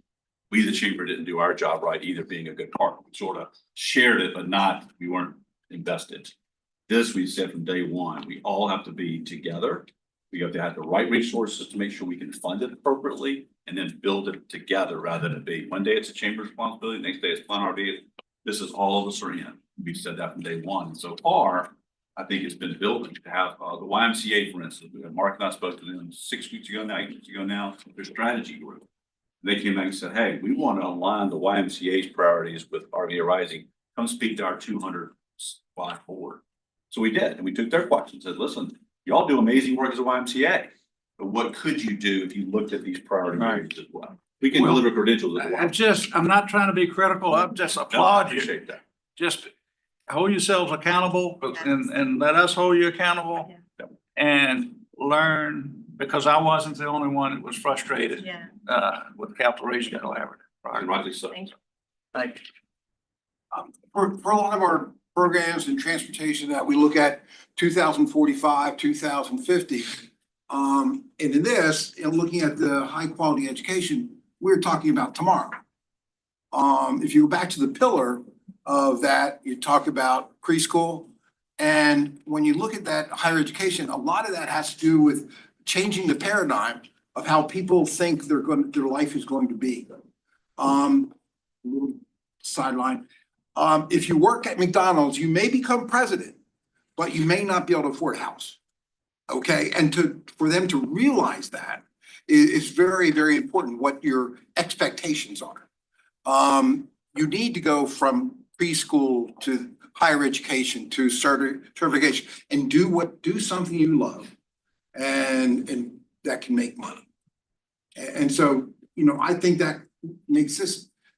We, the chamber, didn't do our job right either, being a good partner. We sort of shared it, but we weren't invested. This, we said from day one, we all have to be together. We have to have the right resources to make sure we can fund it appropriately, and then build it together, rather than be one day it's a chamber responsibility, next day it's Plan RV. This is all of us are in. We've said that from day one. And so far, I think it's been building to have the YMCA, for instance. Mark and I spoke to them 6 weeks ago now, 8 weeks ago now, their strategy group. They came back and said, hey, we want to align the YMCA's priorities with RVA Rising. Come speak to our 200 spot board. So we did, and we took their questions and said, listen, y'all do amazing work as a YMCA, but what could you do if you looked at these priority areas as well? We can deliver credentials as well. I'm not trying to be critical. I just applaud you. Appreciate that. Just hold yourselves accountable, and let us hold you accountable, and learn, because I wasn't the only one that was frustrated with Capital Region Collaborative. And rightly so. Thank you. Thank you. For a lot of our programs in transportation that we look at 2045, 2050. And in this, in looking at the high quality education, we're talking about tomorrow. If you go back to the pillar of that, you talk about preschool. And when you look at that higher education, a lot of that has to do with changing the paradigm of how people think their life is going to be. Little sideline. If you work at McDonald's, you may become president, but you may not be able to afford a house. Okay, and for them to realize that is very, very important, what your expectations are. You need to go from preschool to higher education to certification, and do something you love, and that can make money. And so, you know, I think that makes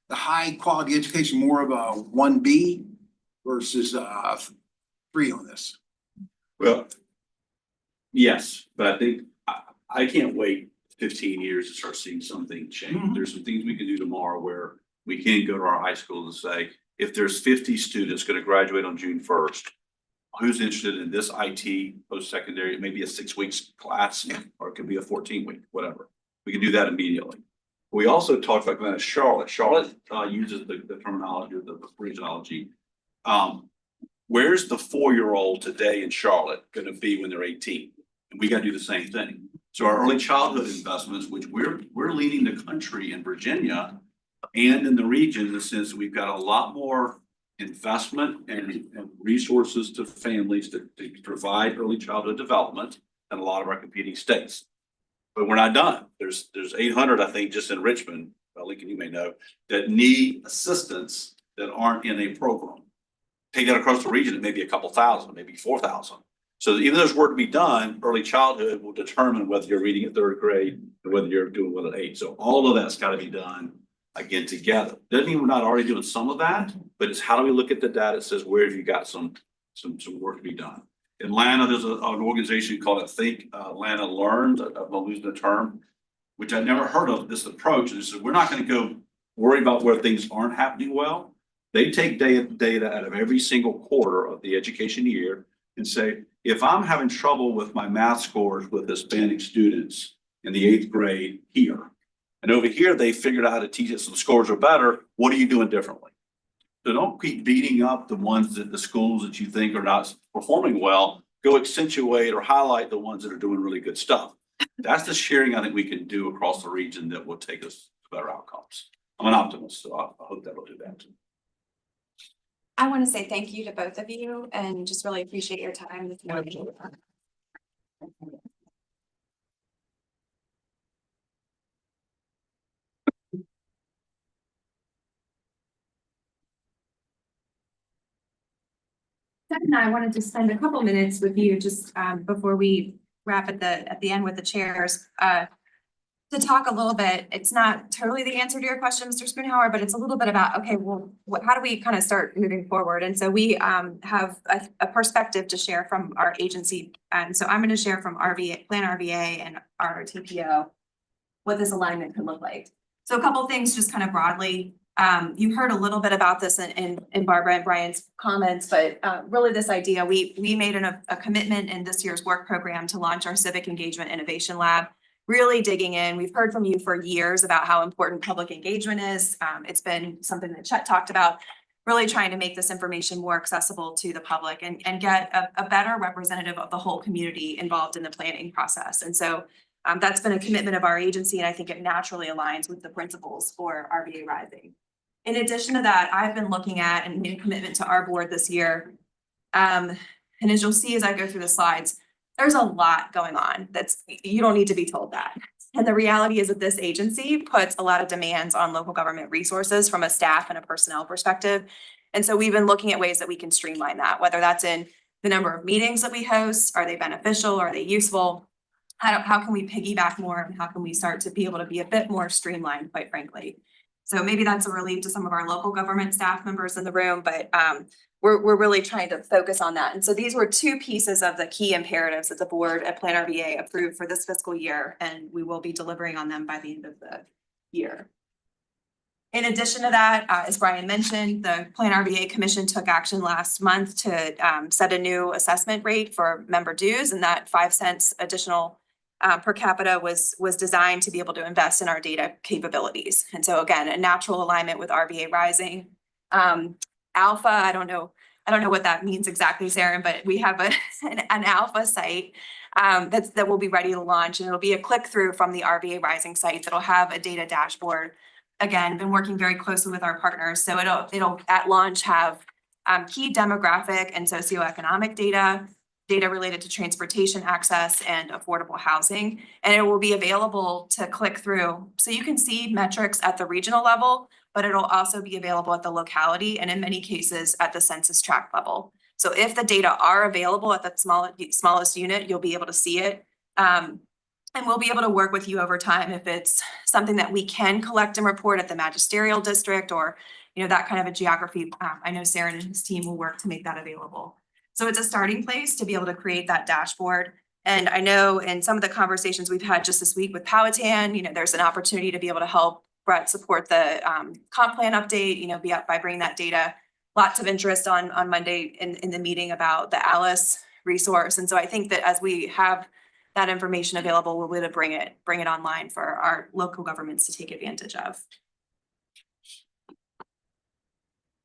the high quality education more of a 1B versus 3 on this. Well, yes, but I think I can't wait 15 years to start seeing something change. Mhm. There's some things we can do tomorrow where we can go to our high school and say, if there's 50 students going to graduate on June 1st, who's interested in this IT post-secondary? It may be a 6 weeks class, or it could be a 14-week, whatever. We can do that immediately. We also talked about going to Charlotte. Charlotte uses the terminology, the phraseology. Where's the 4-year-old today in Charlotte going to be when they're 18? And we got to do the same thing. So our early childhood investments, which we're leading the country in Virginia and in the region, in the sense that we've got a lot more investment and resources to families to provide early childhood development than a lot of our competing states. But we're not done. There's 800, I think, just in Richmond, Lincoln, you may know, that need assistance that aren't in a program. Take that across the region, it may be a couple thousand, maybe 4,000. So even though there's work to be done, early childhood will determine whether you're reading at 3rd grade or whether you're doing well at 8. So all of that's got to be done again together. Doesn't mean we're not already doing some of that, but it's how do we look at the data that says where have you got some work to be done. In Atlanta, there's an organization called Think Atlanta Learns. I'm losing the term, which I never heard of this approach. And it says we're not going to go worry about where things aren't happening well. They take data out of every single quarter of the education year and say, if I'm having trouble with my math scores with Hispanic students in the 8th grade here, and over here they figured out how to teach it so the scores are better, what are you doing differently? So don't keep beating up the ones that the schools that you think are not performing well. Go accentuate or highlight the ones that are doing really good stuff. That's the sharing I think we can do across the region that will take us to better outcomes. I'm an optimist, so I hope that will do that. I want to say thank you to both of you and just really appreciate your time this morning. Seth and I wanted to spend a couple minutes with you just before we wrap at the end with the chairs. To talk a little bit, it's not totally the answer to your question, Mr. Spoonhour, but it's a little bit about, okay, well, how do we kind of start moving forward? And so we have a perspective to share from our agency. And so I'm going to share from RVA, Plan RVA and our TPO, what this alignment could look like. So a couple things just kind of broadly. You heard a little bit about this in Barbara and Brian's comments, but really this idea, we made a commitment in this year's work program to launch our Civic Engagement Innovation Lab. Really digging in. We've heard from you for years about how important public engagement is. It's been something that Chet talked about, really trying to make this information more accessible to the public and get a better representative of the whole community involved in the planning process. And so that's been a commitment of our agency, and I think it naturally aligns with the principles for RVA Rising. In addition to that, I've been looking at and made a commitment to our board this year. And as you'll see as I go through the slides, there's a lot going on you don't need to be told that. And the reality is that this agency puts a lot of demands on local government resources from a staff and a personnel perspective. And so we've been looking at ways that we can streamline that, whether that's in the number of meetings that we host, are they beneficial, are they useful? How can we piggyback more and how can we start to be able to be a bit more streamlined, quite frankly? So maybe that's a relief to some of our local government staff members in the room, but we're really trying to focus on that. And so these were two pieces of the key imperatives that the board at Plan RVA approved for this fiscal year, and we will be delivering on them by the end of the year. In addition to that, as Brian mentioned, the Plan RVA Commission took action last month to set a new assessment rate for member dues, and that 5 cents additional per capita was designed to be able to invest in our data capabilities. And so again, a natural alignment with RVA Rising. Alpha, I don't know what that means exactly, Sarah, but we have an alpha site that will be ready to launch, and it'll be a click through from the RVA Rising site that'll have a data dashboard. Again, been working very closely with our partners, so it'll at launch have key demographic and socioeconomic data related to transportation access and affordable housing, and it will be available to click through. So you can see metrics at the regional level, but it'll also be available at the locality and in many cases at the census tract level. So if the data are available at the smallest unit, you'll be able to see it. And we'll be able to work with you over time if it's something that we can collect and report at the magisterial district or, that kind of a geography. I know Sarah and his team will work to make that available. So it's a starting place to be able to create that dashboard. And I know in some of the conversations we've had just this week with Powhatan, there's an opportunity to be able to help Brett support the comp plan update, by bringing that data. Lots of interest on Monday in the meeting about the Alice resource. And so I think that as we have that information available, we'll be able to bring it online for our local governments to take advantage of.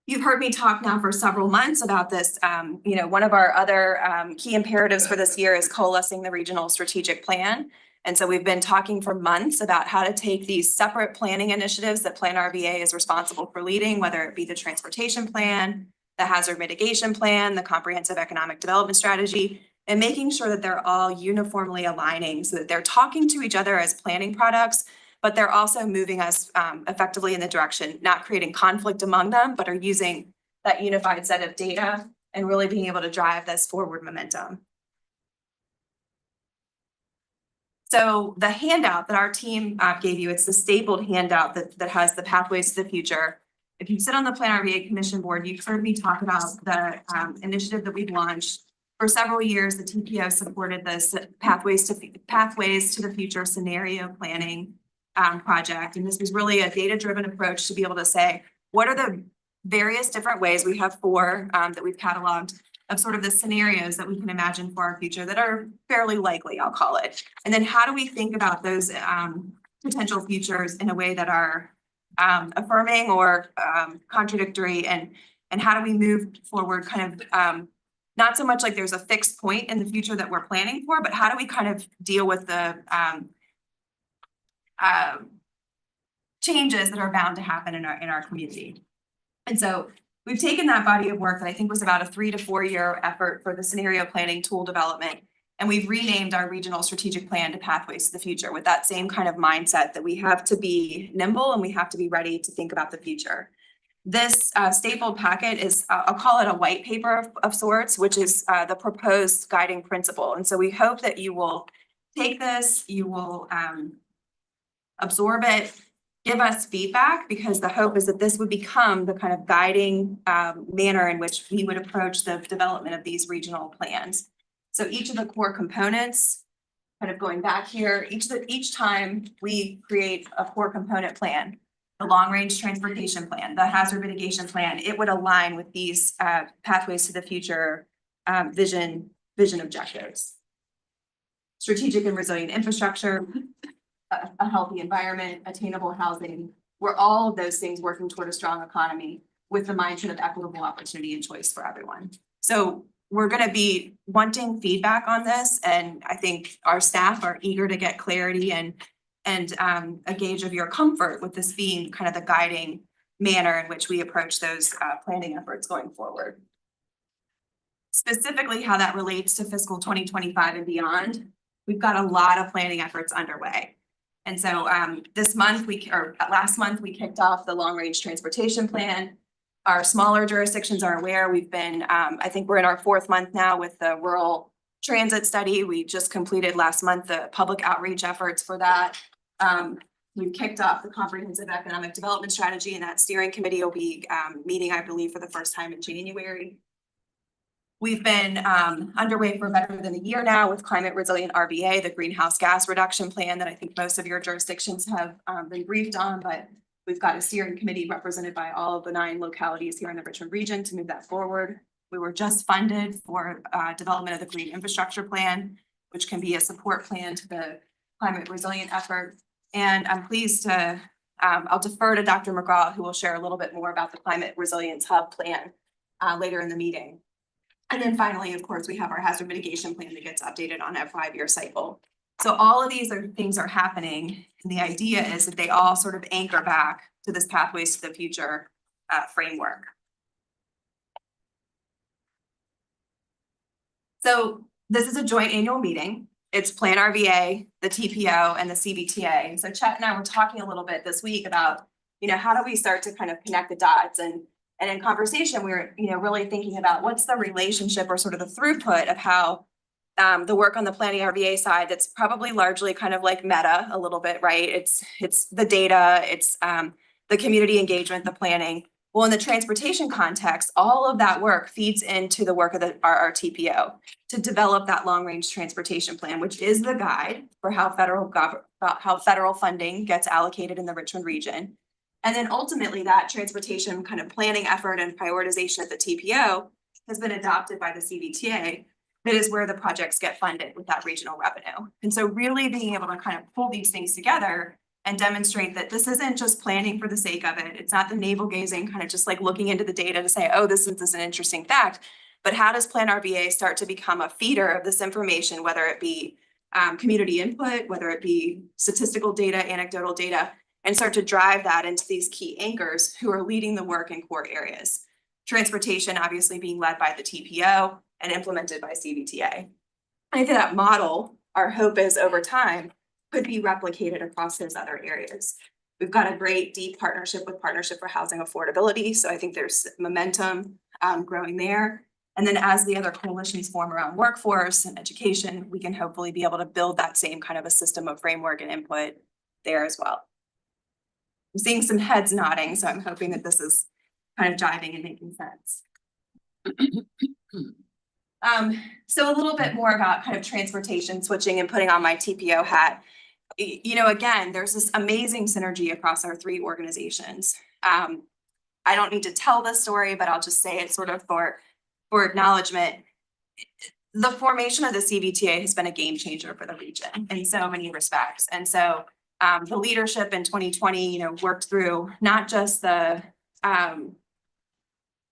You've heard me talk now for several months about this. One of our other key imperatives for this year is coalescing the regional strategic plan. And so we've been talking for months about how to take these separate planning initiatives that Plan RVA is responsible for leading, whether it be the transportation plan, the hazard mitigation plan, the comprehensive economic development strategy, and making sure that they're all uniformly aligning so that they're talking to each other as planning products, but they're also moving us effectively in the direction, not creating conflict among them, but are using that unified set of data and really being able to drive this forward momentum. So the handout that our team gave you, it's the stapled handout that has the pathways to the future. If you sit on the Plan RVA Commission Board, you've heard me talk about the initiative that we've launched. For several years, the TPO supported this Pathways to the Future scenario planning project. And this was really a data-driven approach to be able to say, what are the various different ways, we have 4 that we've cataloged, of sort of the scenarios that we can imagine for our future that are fairly likely, I'll call it. And then how do we think about those potential futures in a way that are affirming or contradictory, and how do we move forward kind of not so much like there's a fixed point in the future that we're planning for, but how do we kind of deal with the changes that are bound to happen in our community. And so we've taken that body of work that I think was about a 3 to 4 year effort for the scenario planning tool development, and we've renamed our regional strategic plan to Pathways to the Future with that same kind of mindset that we have to be nimble and we have to be ready to think about the future. This stapled packet is, I'll call it a white paper of sorts, which is the proposed guiding principle. And so we hope that you will take this, you will absorb it, give us feedback, because the hope is that this would become the kind of guiding manner in which we would approach the development of these regional plans. So each of the core components, kind of going back here, each time we create a core component plan, the long-range transportation plan, the hazard mitigation plan, it would align with these Pathways to the Future vision objectives. Strategic and resilient infrastructure, a healthy environment, attainable housing, we're all of those things working toward a strong economy with the mindset of equitable opportunity and choice for everyone. So we're going to be wanting feedback on this, and I think our staff are eager to get clarity and a gauge of your comfort with this being kind of the guiding manner in which we approach those planning efforts going forward. Specifically, how that relates to fiscal 2025 and beyond, we've got a lot of planning efforts underway. And so last month, we kicked off the long-range transportation plan. Our smaller jurisdictions are aware. We've been, I think we're in our 4th month now with the rural transit study. We just completed last month the public outreach efforts for that. We've kicked off the comprehensive economic development strategy, and that steering committee will be meeting, I believe, for the first time in January. We've been underway for better than a year now with Climate Resilient RVA, the greenhouse gas reduction plan that I think most of your jurisdictions have been briefed on, but we've got a steering committee represented by all of the 9 localities here in the Richmond region to move that forward. We were just funded for development of the Green Infrastructure Plan, which can be a support plan to the climate resilient effort. And I'm pleased to, I'll defer to Dr. McGraw, who will share a little bit more about the Climate Resilience Hub plan later in the meeting. And then finally, of course, we have our hazard mitigation plan that gets updated on a 5-year cycle. So all of these things are happening, and the idea is that they all sort of anchor back to this Pathways to the Future framework. So this is a joint annual meeting. It's Plan RVA, the TPO, and the CBTA. So Chet and I were talking a little bit this week about, how do we start to kind of connect the dots, and in conversation, we were, really thinking about what's the relationship or sort of the throughput of how the work on the planning RVA side, that's probably largely kind of like meta a little bit, right? It's the data, it's the community engagement, the planning. Well, in the transportation context, all of that work feeds into the work of our TPO to develop that long-range transportation plan, which is the guide for how federal funding gets allocated in the Richmond region. And then ultimately that transportation kind of planning effort and prioritization at the TPO has been adopted by the CBTA. That is where the projects get funded with that regional revenue. And so really being able to kind of pull these things together and demonstrate that this isn't just planning for the sake of it. It's not the navel gazing, kind of just like looking into the data to say, oh, this is an interesting fact. But how does Plan RVA start to become a feeder of this information, whether it be community input, whether it be statistical data, anecdotal data, and start to drive that into these key anchors who are leading the work in core areas. Transportation obviously being led by the TPO and implemented by CBTA. I think that model, our hope is over time, could be replicated across those other areas. We've got a great deep partnership with Partnership for Housing Affordability, so I think there's momentum growing there. And then as the other coalitions form around workforce and education, we can hopefully be able to build that same kind of a system of framework and input there as well. I'm seeing some heads nodding, so I'm hoping that this is kind of jiving and making sense. So a little bit more about kind of transportation switching and putting on my TPO hat. You know, again, there's this amazing synergy across our three organizations. I don't need to tell this story, but I'll just say it sort of for acknowledgement. The formation of the CVTA has been a game changer for the region in so many respects. And so the leadership in 2020, you know, worked through not just the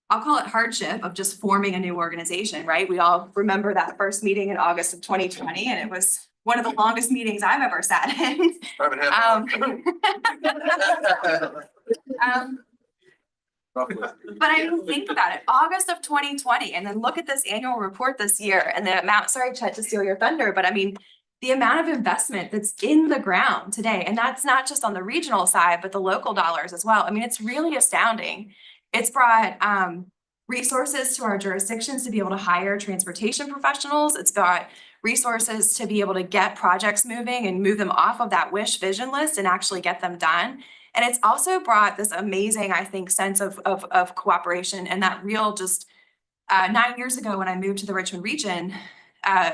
I'll call it hardship of just forming a new organization, right? We all remember that first meeting in August of 2020, and it was one of the longest meetings I've ever sat in. But I mean, think about it, August of 2020, and then look at this annual report this year and the amount, sorry, Chet, to steal your thunder, but I mean, the amount of investment that's in the ground today, and that's not just on the regional side, but the local dollars as well. I mean, it's really astounding. It's brought resources to our jurisdictions to be able to hire transportation professionals. It's got resources to be able to get projects moving and move them off of that wish vision list and actually get them done. And it's also brought this amazing, I think, sense of cooperation and that real just 9 years ago when I moved to the Richmond region,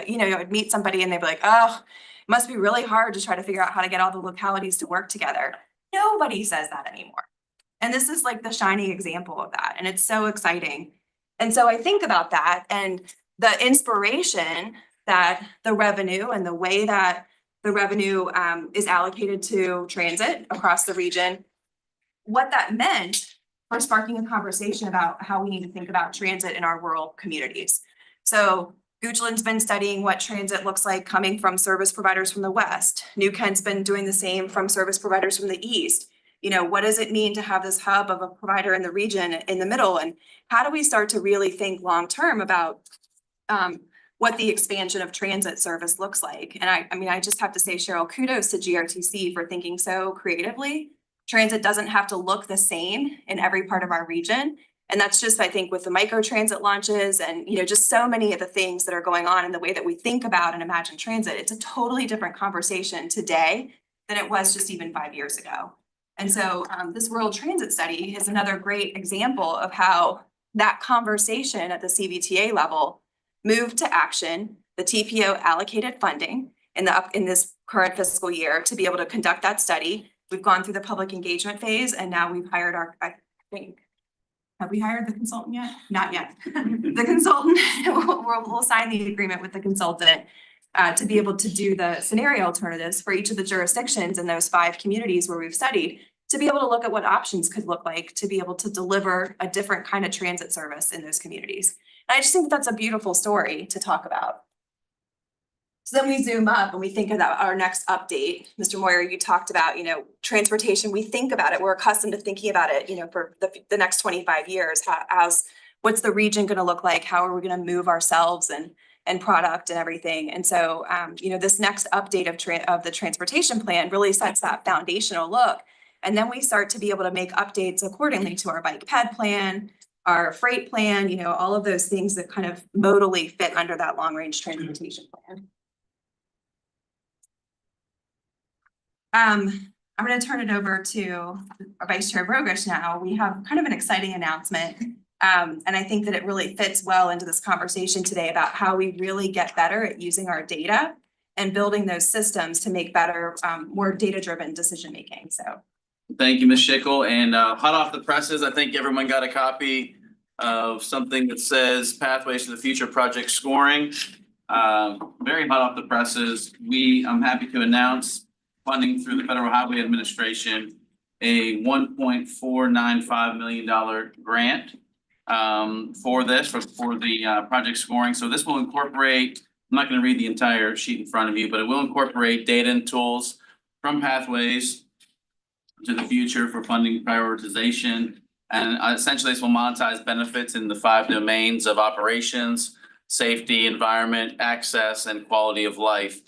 you know, I would meet somebody and they'd be like, oh, it must be really hard to try to figure out how to get all the localities to work together. Nobody says that anymore. And this is like the shining example of that. And it's so exciting. And so I think about that and the inspiration that the revenue and the way that the revenue is allocated to transit across the region, what that meant for sparking a conversation about how we need to think about transit in our rural communities. So Goochland's been studying what transit looks like coming from service providers from the West. New Kent's been doing the same from service providers from the East. You know, what does it mean to have this hub of a provider in the region in the middle? And how do we start to really think long-term about what the expansion of transit service looks like? And I mean, I just have to say, Cheryl, kudos to GRTC for thinking so creatively. Transit doesn't have to look the same in every part of our region. And that's just, I think, with the micro transit launches and, you know, just so many of the things that are going on in the way that we think about and imagine transit. It's a totally different conversation today than it was just even 5 years ago. And so this World Transit Study is another great example of how that conversation at the CVTA level moved to action. The TPO allocated funding in this current fiscal year to be able to conduct that study. We've gone through the public engagement phase and now we've hired our, I think, have we hired the consultant yet? Not yet. The consultant, we'll sign the agreement with the consultant to be able to do the scenario alternatives for each of the jurisdictions in those 5 communities where we've studied, to be able to look at what options could look like to be able to deliver a different kind of transit service in those communities. And I just think that's a beautiful story to talk about. So then we zoom up and we think about our next update. Mr. Moyer, you talked about, you know, transportation. We think about it. We're accustomed to thinking about it, you know, for the next 25 years. What's the region going to look like? How are we going to move ourselves and product and everything? And so, you know, this next update of the transportation plan really sets that foundational look. And then we start to be able to make updates accordingly to our bike ped plan, our freight plan, you know, all of those things that kind of modally fit under that long range transportation plan. I'm going to turn it over to our Vice Chair Brogish now. We have kind of an exciting announcement. And I think that it really fits well into this conversation today about how we really get better at using our data and building those systems to make better, more data-driven decision-making. So. Thank you, Ms. Schickel. And hot off the presses, I think everyone got a copy of something that says Pathways to the Future project scoring. Very hot off the presses. I'm happy to announce funding through the Federal Highway Administration, a $1.495 million grant for the project scoring. So this will incorporate, I'm not going to read the entire sheet in front of you, but it will incorporate data and tools from Pathways to the Future for funding prioritization. And essentially this will monetize benefits in the 5 domains of operations, safety, environment, access, and quality of life,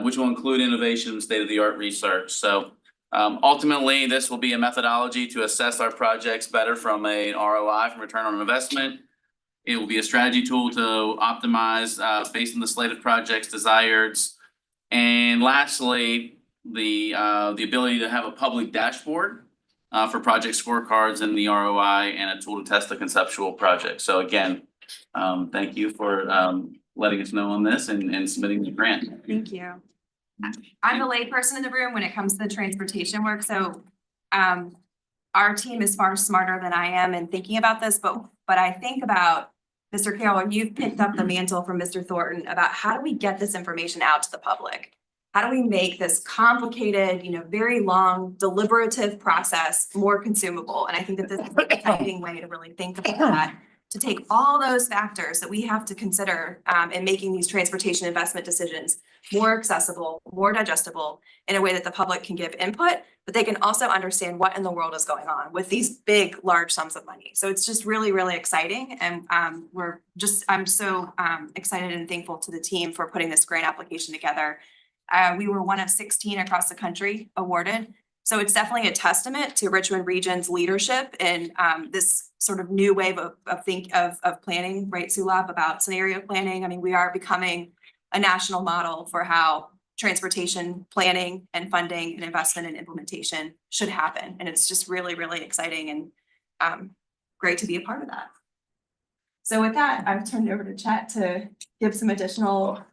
which will include innovation and state-of-the-art research. So ultimately, this will be a methodology to assess our projects better from a ROI, from return on investment. It will be a strategy tool to optimize based on the slate of projects desired. And lastly, the ability to have a public dashboard for project scorecards and the ROI, and a tool to test the conceptual project. So again, thank you for letting us know on this and submitting the grant. Thank you. I'm the layperson in the room when it comes to the transportation work, so our team is far smarter than I am in thinking about this, but I think about, Mr. Carroll, you've picked up the mantle from Mr. Thornton about how do we get this information out to the public? How do we make this complicated, very long deliberative process more consumable? And I think that this is an exciting way to really think about that, to take all those factors that we have to consider in making these transportation investment decisions more accessible, more digestible, in a way that the public can give input, but they can also understand what in the world is going on with these big, large sums of money. So it's just really, really exciting. And I'm so excited and thankful to the team for putting this grant application together. We were one of 16 across the country awarded. So it's definitely a testament to Richmond Region's leadership in this sort of new wave of planning, right, Sulab, about scenario planning. I mean, we are becoming a national model for how transportation planning and funding and investment and implementation should happen. And it's just really, really exciting and great to be a part of that. So with that, I've turned it over to Chet to give some additional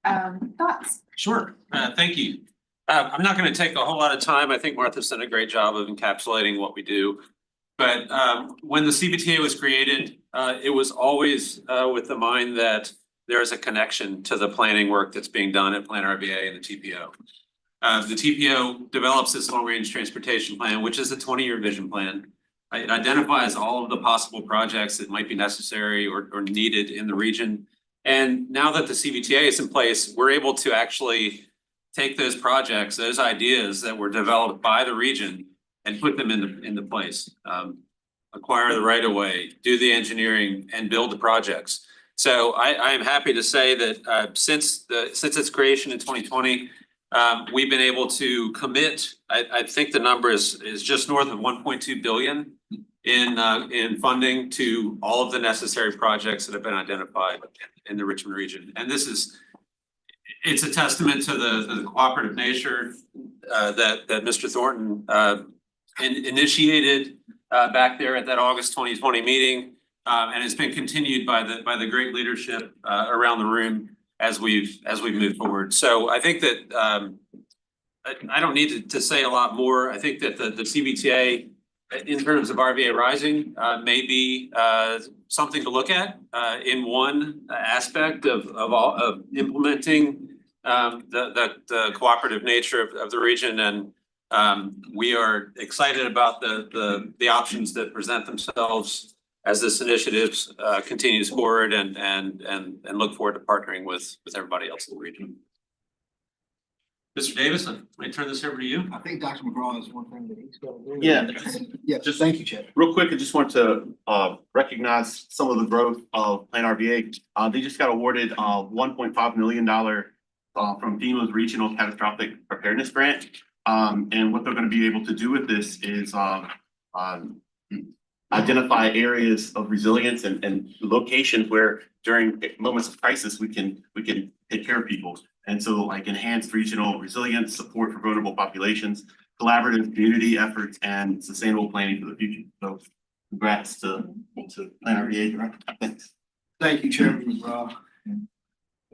thoughts. Sure, thank you. I'm not going to take a whole lot of time. I think Martha's done a great job of encapsulating what we do. But when the CBTA was created, it was always with the mind that there is a connection to the planning work that's being done at Plan RVA and the TPO. The TPO develops this long-range transportation plan, which is a 20-year vision plan. It identifies all of the possible projects that might be necessary or needed in the region. And now that the CBTA is in place, we're able to actually take those projects, those ideas that were developed by the region, and put them into place. Acquire the right of way, do the engineering, and build the projects. So I am happy to say that since its creation in 2020, we've been able to commit. I think the number is just north of 1.2 billion in funding to all of the necessary projects that have been identified in the Richmond region. And it's a testament to the cooperative nature that Mr. Thornton initiated back there at that August 2020 meeting, and it's been continued by the great leadership around the room as we've moved forward. So I think that I don't need to say a lot more. I think that the CBTA, in terms of RVA Rising, may be something to look at in one aspect of implementing the cooperative nature of the region. And we are excited about the options that present themselves as this initiative continues forward, and look forward to partnering with everybody else in the region. Mr. Davis, let me turn this over to you. I think Dr. McGraw has one thing that he's got to do. Yeah. Yeah, just thank you, Chad. Real quick, I just want to recognize some of the growth of Plan RVA. They just got awarded $1.5 million from FEMA's Regional Catastrophic Preparedness Grant. And what they're going to be able to do with this is identify areas of resilience and locations where during moments of crisis we can take care of people. And so, like, enhanced regional resilience, support for vulnerable populations, collaborative community efforts, and sustainable planning for the future. So congrats to Plan RVA. Thanks. Thank you, Chairman McGraw.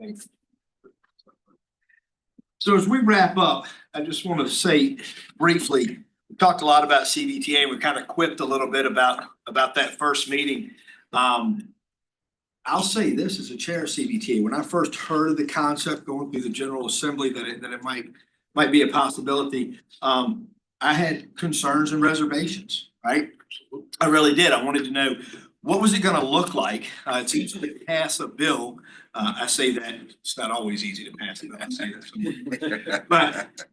Thanks. So as we wrap up, I just want to say briefly, we talked a lot about CBTA. We kind of quipped a little bit about that first meeting. I'll say this as a chair of CBTA, when I first heard of the concept going through the General Assembly that it might be a possibility, I had concerns and reservations, right? I really did. I wanted to know, what was it going to look like? It's easy to pass a bill. I say that it's not always easy to pass it. I say that. But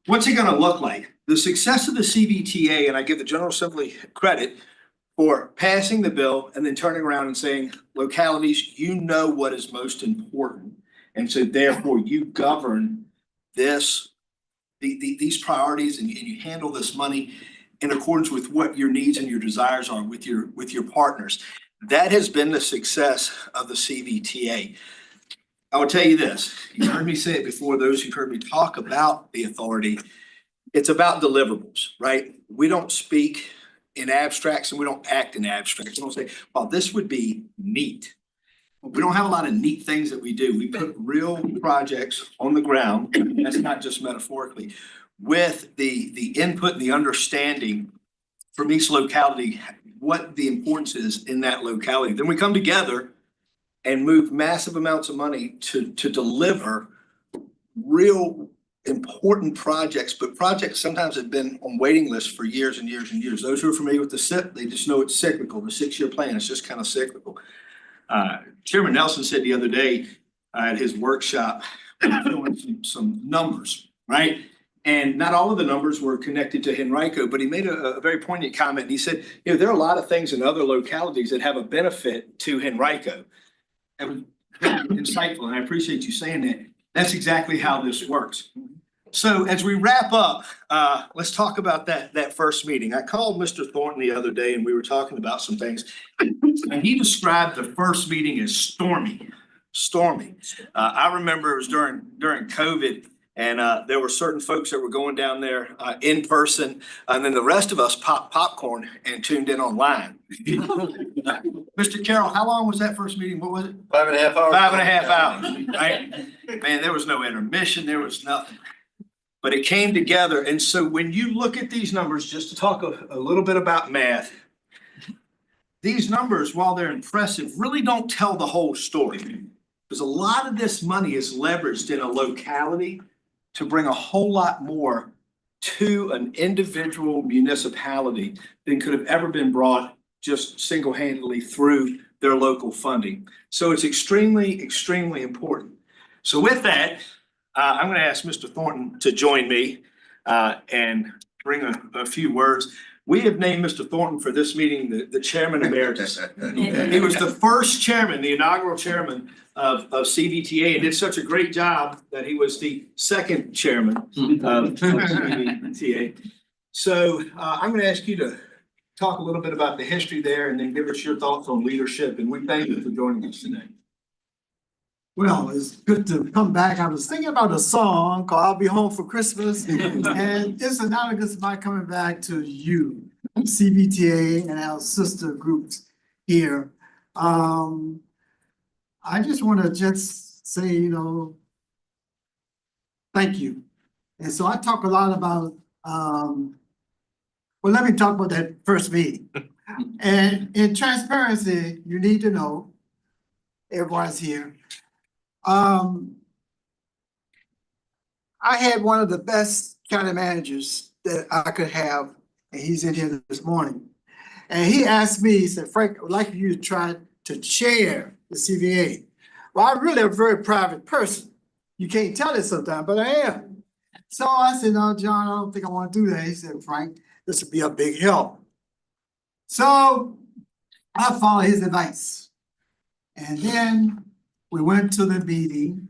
what's it going to look like? The success of the CBTA, and I give the General Assembly credit for passing the bill and then turning around and saying, localities, you know what is most important. And so therefore you govern this, these priorities and you handle this money in accordance with what your needs and your desires are with your partners. That has been the success of the CVTA. I will tell you this, you heard me say it before, those who've heard me talk about the authority, it's about deliverables, right? We don't speak in abstracts and we don't act in abstracts. We don't say, well, this would be neat. We don't have a lot of neat things that we do. We put real projects on the ground, that's not just metaphorically, with the input and the understanding from each locality, what the importance is in that locality. Then we come together and move massive amounts of money to deliver real important projects, but projects sometimes have been on waiting lists for years and years and years. Those who are familiar with the SIP, they just know it's cyclical. The 6-year plan is just kind of cyclical. Chairman Nelson said the other day at his workshop, showing some numbers, right? And not all of the numbers were connected to Henrico, but he made a very poignant comment. And he said, you know, there are a lot of things in other localities that have a benefit to Henrico. It was very insightful, and I appreciate you saying that. That's exactly how this works. So as we wrap up, let's talk about that first meeting. I called Mr. Thornton the other day and we were talking about some things. And he described the first meeting as stormy. I remember it was during COVID. And there were certain folks that were going down there in person, and then the rest of us popped popcorn and tuned in online. Mr. Carroll, how long was that first meeting? What was it? 5.5 hours. 5.5 hours, right? Man, there was no intermission, there was nothing. But it came together, and so when you look at these numbers, just to talk a little bit about math, these numbers, while they're impressive, really don't tell the whole story. Because a lot of this money is leveraged in a locality to bring a whole lot more to an individual municipality than could have ever been brought just single-handedly through their local funding. So it's extremely, extremely important. So with that, I'm going to ask Mr. Thornton to join me and bring a few words. We have named Mr. Thornton for this meeting the chairman emeritus. He was the first chairman, the inaugural chairman of CVTA, and did such a great job that he was the second chairman of CVTA. So I'm going to ask you to talk a little bit about the history there and then give us your thoughts on leadership. And we thank you for joining us today. Well, it's good to come back. I was thinking about a song called I'll Be Home for Christmas. And it's analogous to my coming back to you, CVTA and our sister groups here. I just want to just say, you know, thank you. And so I talk a lot about, well, let me talk about that first meeting. And in transparency, you need to know, everyone's here. I had one of the best county managers that I could have, and he's in here this morning. And he asked me, he said, Frank, I'd like you to try to chair the CVA. Well, I'm really a very private person. You can't tell it sometimes, but I am. So I said, no, John, I don't think I want to do that. He said, Frank, this would be a big help. So I followed his advice. And then we went to the meeting.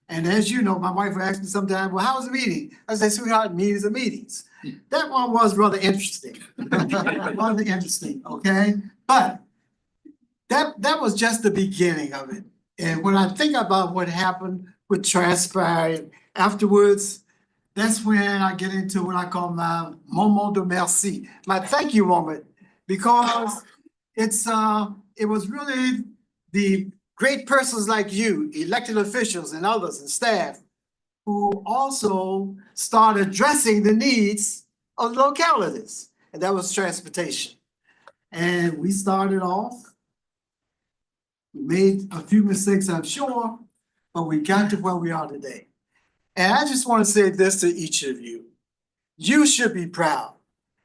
And as you know, my wife would ask me sometimes, well, how was the meeting? I said, sweetheart, meetings are meetings. That one was rather interesting. Rather interesting, okay? But that was just the beginning of it. And when I think about what happened, what transpired afterwards, that's when I get into what I call my moment de merci, my thank you moment, because it was really the great persons like you, elected officials and others and staff, who also started addressing the needs of localities, and that was transportation. And we started off, we made a few mistakes, I'm sure, but we got to where we are today. And I just want to say this to each of you. You should be proud.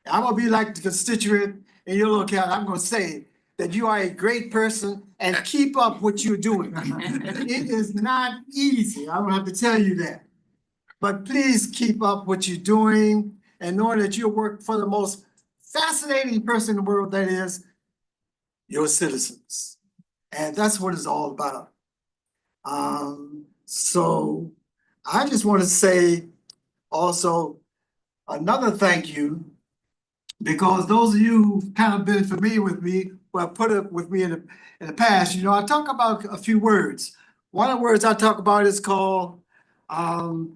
I'm gonna be like the constituent in your locality. I'm gonna say that you are a great person and keep up what you're doing. It is not easy. I don't have to tell you that. But please keep up what you're doing and knowing that you work for the most fascinating person in the world, that is your citizens. And that's what it's all about. So I just want to say also another thank you, because those of you who've kind of been familiar with me, well, put up with me in the past, you know, I talk about a few words. One of the words I talk about is called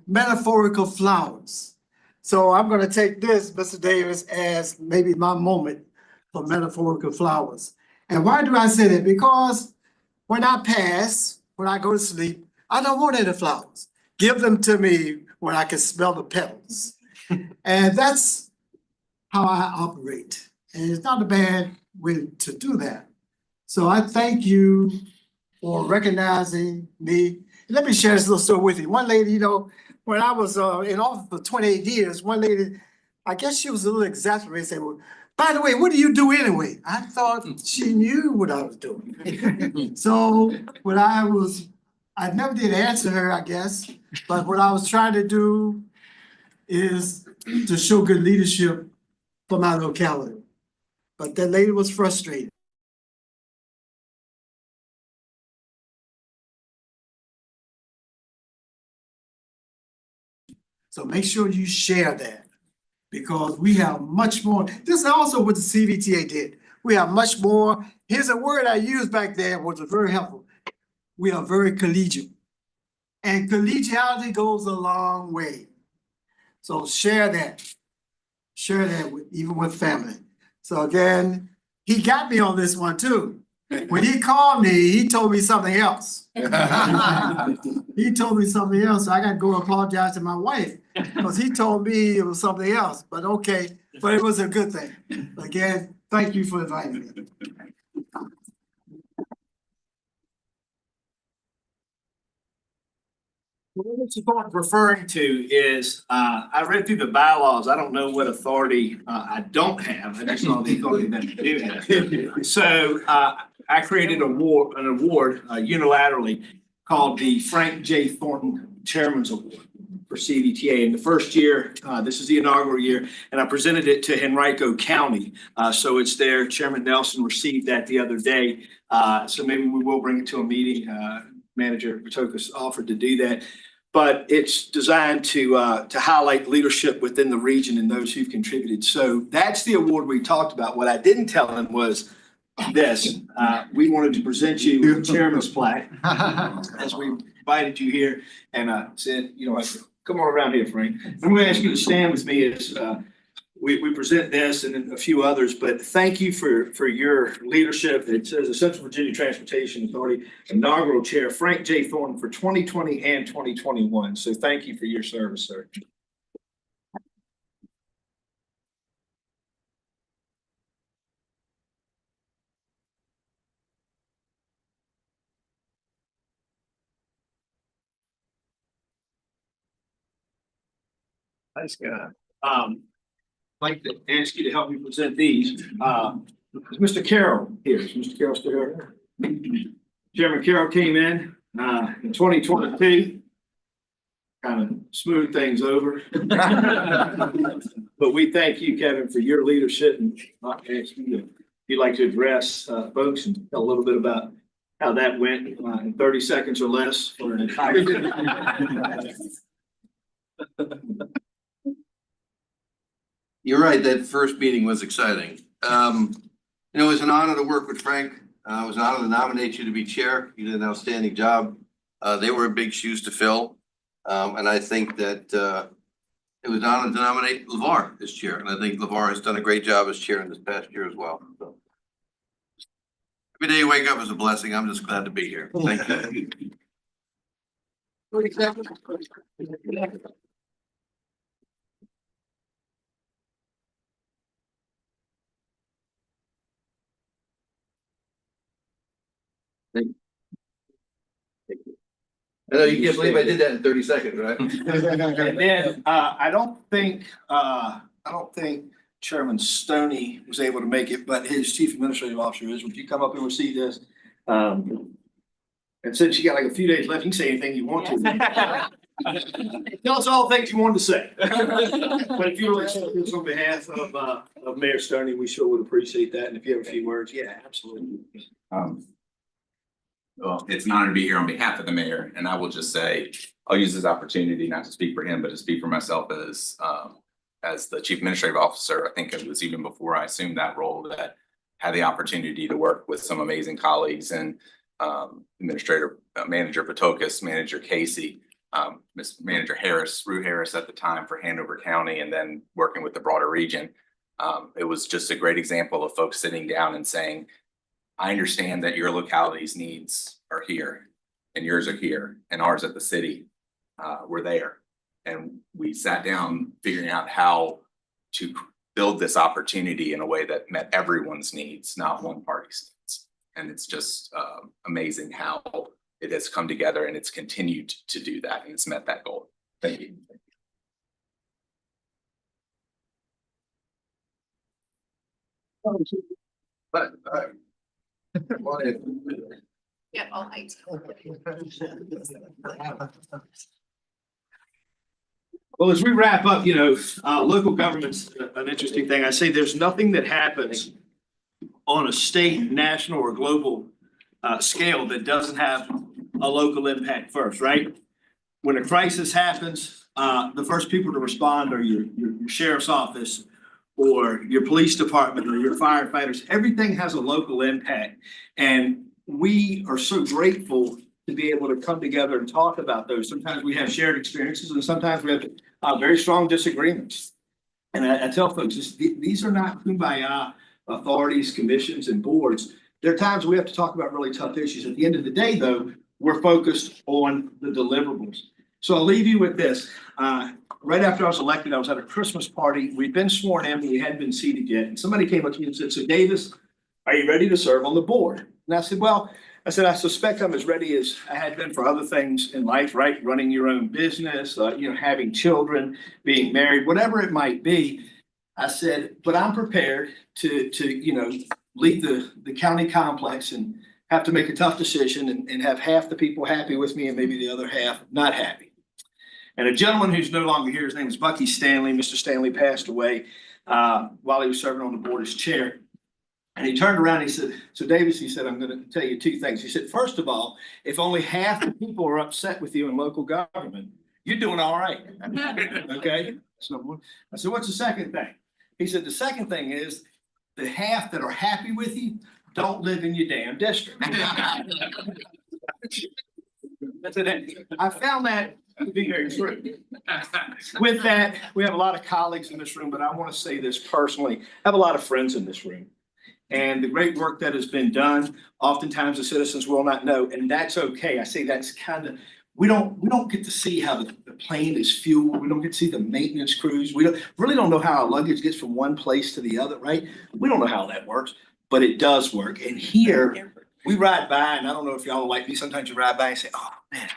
metaphorical flowers. So I'm gonna take this, Mr. Davis, as maybe my moment for metaphorical flowers. And why do I say that? Because when I pass, when I go to sleep, I don't want any flowers. Give them to me when I can smell the petals. And that's how I operate. And it's not a bad way to do that. So I thank you for recognizing me. Let me share this little story with you. One lady, you know, when I was in office for 28 years, one lady, I guess she was a little exasperated, said, well, by the way, what do you do anyway? I thought she knew what I was doing. So when I never did answer her, I guess, but what I was trying to do is to show good leadership for my locality. But that lady was frustrated. So make sure you share that, because we have much more. This is also what the CVTA did. We have much more. Here's a word I used back there, which was very helpful. We are very collegial. And collegiality goes a long way. So share that. Share that even with family. So again, he got me on this one too. When he called me, he told me something else. He told me something else. So I got to go apologize to my wife, because he told me it was something else. But okay, but it was a good thing. Again, thank you for inviting me. What it's referring to is, I read through the bylaws. I don't know what authority I don't have. I just know the authority that I do have. So I created an award unilaterally called the Frank J. Thornton Chairman's Award for CVTA. In the first year, this is the inaugural year, and I presented it to Henrico County. So it's there. Chairman Nelson received that the other day. So maybe we will bring it to a meeting. Manager Patokas offered to do that. But it's designed to highlight leadership within the region and those who've contributed. So that's the award we talked about. What I didn't tell him was this. We wanted to present you with a chairman's plaque as we invited you here, and said, you know, come on around here, Frank. I'm going to ask you to stand with me as we present this and then a few others, but thank you for your leadership. It says the Central Virginia Transportation Authority inaugural chair, Frank J. Thornton, for 2020 and 2021. So thank you for your service, sir. Thanks, guy. I'd like to ask you to help me present these. Is Mr. Carroll here? Is Mr. Carroll still here? Chairman Carroll came in 2022. Kind of smooth things over. But we thank you, Kevin, for your leadership, and ask you if you'd like to address folks and tell a little bit about how that went in 30 seconds or less for an entire. You're right, that first meeting was exciting. It was an honor to work with Frank. It was an honor to nominate you to be chair. You did an outstanding job. They were big shoes to fill. And I think that it was an honor to nominate LeVar as chair. And I think LeVar has done a great job as chair in this past year as well. So every day you wake up is a blessing. I'm just glad to be here. Thank you. I know you can't believe I did that in 30 seconds, right? And then I don't think Chairman Stoney was able to make it, but his chief administrative officer is. Would you come up and receive this? And since you got like a few days left, you can say anything you want to. Tell us all the things you wanted to say. But if you would accept this on behalf of Mayor Stoney, we sure would appreciate that. And if you have a few words, yeah, absolutely. Well, it's an honor to be here on behalf of the mayor, and I will just say, I'll use this opportunity not to speak for him, but to speak for myself as the chief administrative officer. I think it was even before I assumed that role that had the opportunity to work with some amazing colleagues and Administrator Manager Patokas, Manager Casey, Miss Manager Harris, Rue Harris at the time for Hanover County, and then working with the broader region. It was just a great example of folks sitting down and saying, I understand that your locality's needs are here and yours are here and ours at the city, we're there. And we sat down figuring out how to build this opportunity in a way that met everyone's needs, not one party's needs. And it's just amazing how it has come together and it's continued to do that and it's met that goal. Thank you. Yeah, all right. Well, as we wrap up, local government's an interesting thing. I say there's nothing that happens on a state, national, or global scale that doesn't have a local impact first, right? When a crisis happens, the first people to respond are your sheriff's office or your police department or your firefighters. Everything has a local impact. And we are so grateful to be able to come together and talk about those. Sometimes we have shared experiences and sometimes we have very strong disagreements. And I tell folks, these are not kumbaya authorities, commissions, and boards. There are times we have to talk about really tough issues. At the end of the day, though, we're focused on the deliverables. So I'll leave you with this. Right after I was elected, I was at a Christmas party. We'd been sworn in, but we hadn't been seated yet. And somebody came up to me and said, so Davis, are you ready to serve on the board? And I said, well, I suspect I'm as ready as I had been for other things in life, right? Running your own business, having children, being married, whatever it might be. I said, but I'm prepared to lead the county complex and have to make a tough decision and have half the people happy with me and maybe the other half not happy. And a gentleman who's no longer here, his name is Bucky Stanley. Mr. Stanley passed away while he was serving on the board as chair. And he turned around and he said, so Davis, he said, I'm going to tell you two things. He said, first of all, if only half the people are upset with you in local government, you're doing all right. Okay. So I said, what's the second thing? He said, the second thing is the half that are happy with you don't live in your damn district. I found that to be very true. With that, we have a lot of colleagues in this room, but I want to say this personally. I have a lot of friends in this room. And the great work that has been done, oftentimes the citizens will not know, and that's okay. I say that's kind of, we don't get to see how the plane is fueled. We don't get to see the maintenance crews. We really don't know how our luggage gets from one place to the other, right? We don't know how that works, but it does work. And here we ride by, and I don't know if y'all are like me. Sometimes you ride by and say, oh man,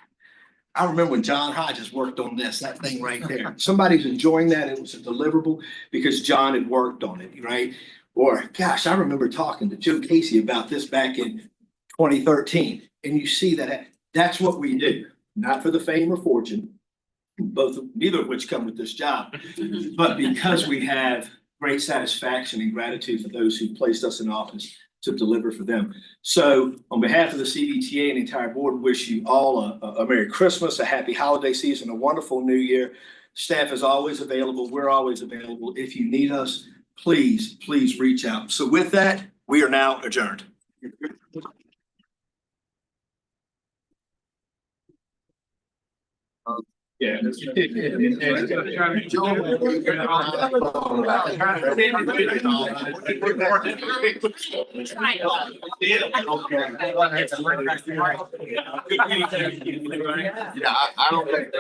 I remember when John Hodges worked on that thing right there. Somebody's enjoying that. It was a deliverable because John had worked on it, right? Or gosh, I remember talking to Joe Casey about this back in 2013. And you see that that's what we do, not for the fame or fortune, neither of which come with this job, but because we have great satisfaction and gratitude for those who placed us in office to deliver for them. So on behalf of the CVTA and the entire board, wish you all a Merry Christmas, a happy holiday season, a wonderful new year. Staff is always available. We're always available. If you need us, please reach out. So with that, we are now adjourned. Yeah. I don't think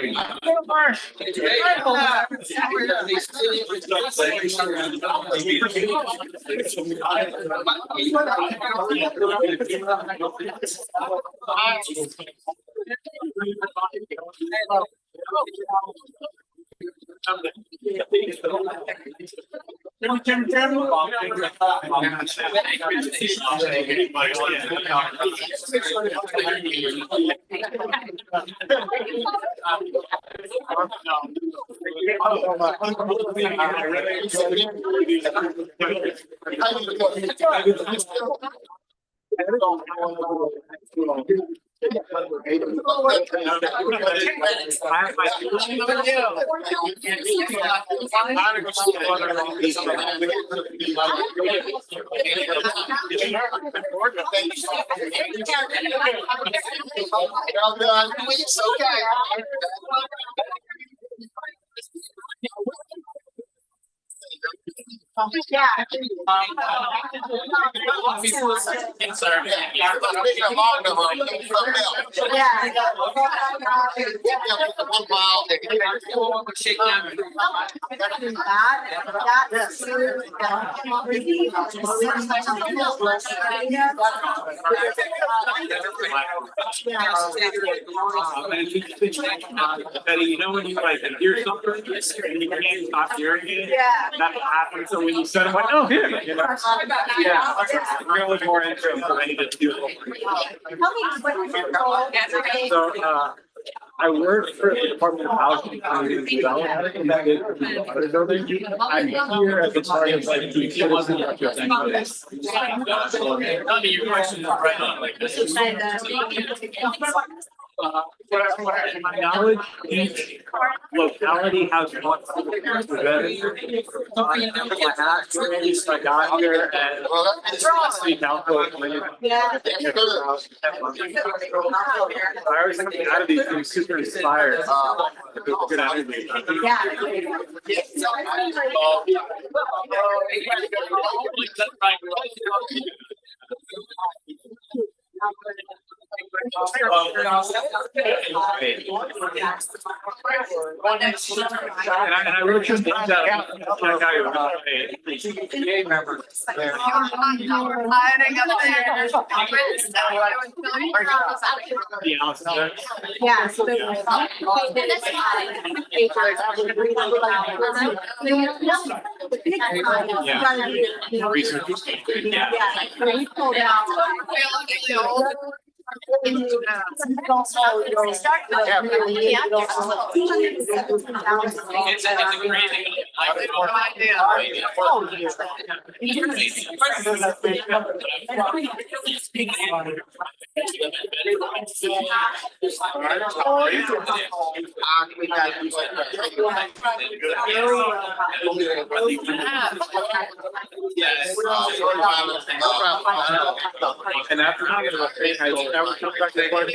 Betty, you know when you like hear something and you can't stop hearing it? That happens, so when you said it, I'm like, oh, here, you know? Yeah, I'm gonna look more into it, so I need to do it. So, I work for the Department of Housing and Community Development in that building. I'm here as a part of like the citizen representative. None of your questions are right on like this. To my knowledge, each locality has one. I got here and city council. I always think out of these things super inspired. Good energy. And I really just think that member. And after I get a thing, I never come back to work.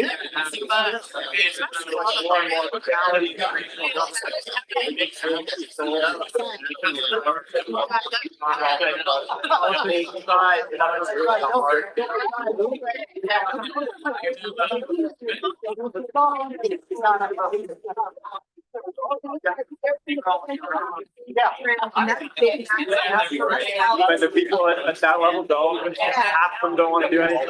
But the people at that level don't, half of them don't want to do anything.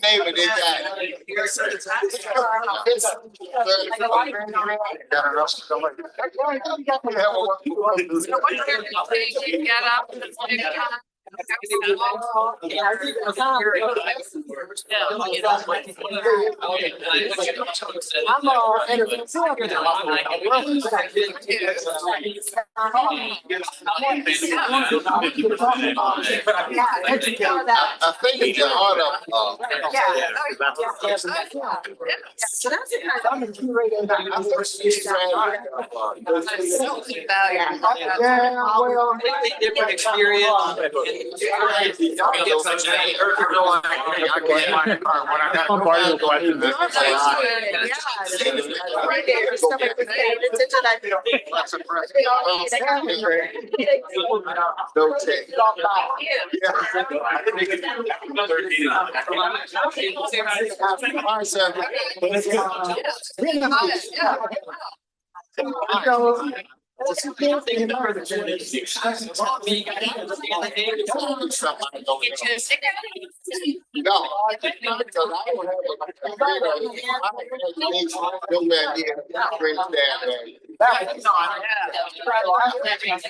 David did that. I figured your heart up. So that's the kind of, I'm a curator. Different experience.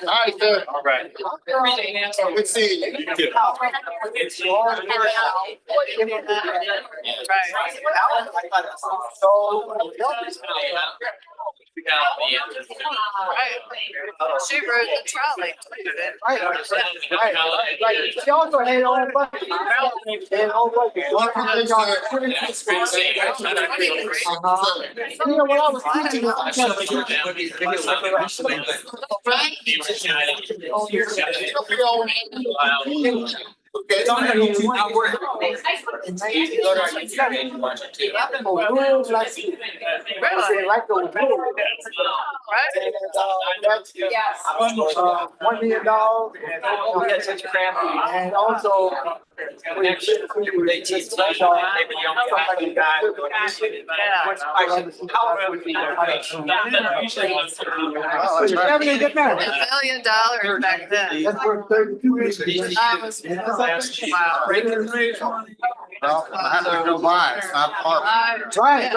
Alright, sir. All right. Good seeing you. She rode the trolley. She also had all bucket. And all bucket. You know, when I was teaching, Okay. $1 million and also. $1 million back then. That's worth 32 years. Wow. Well, I have to go by, it's not part. Right.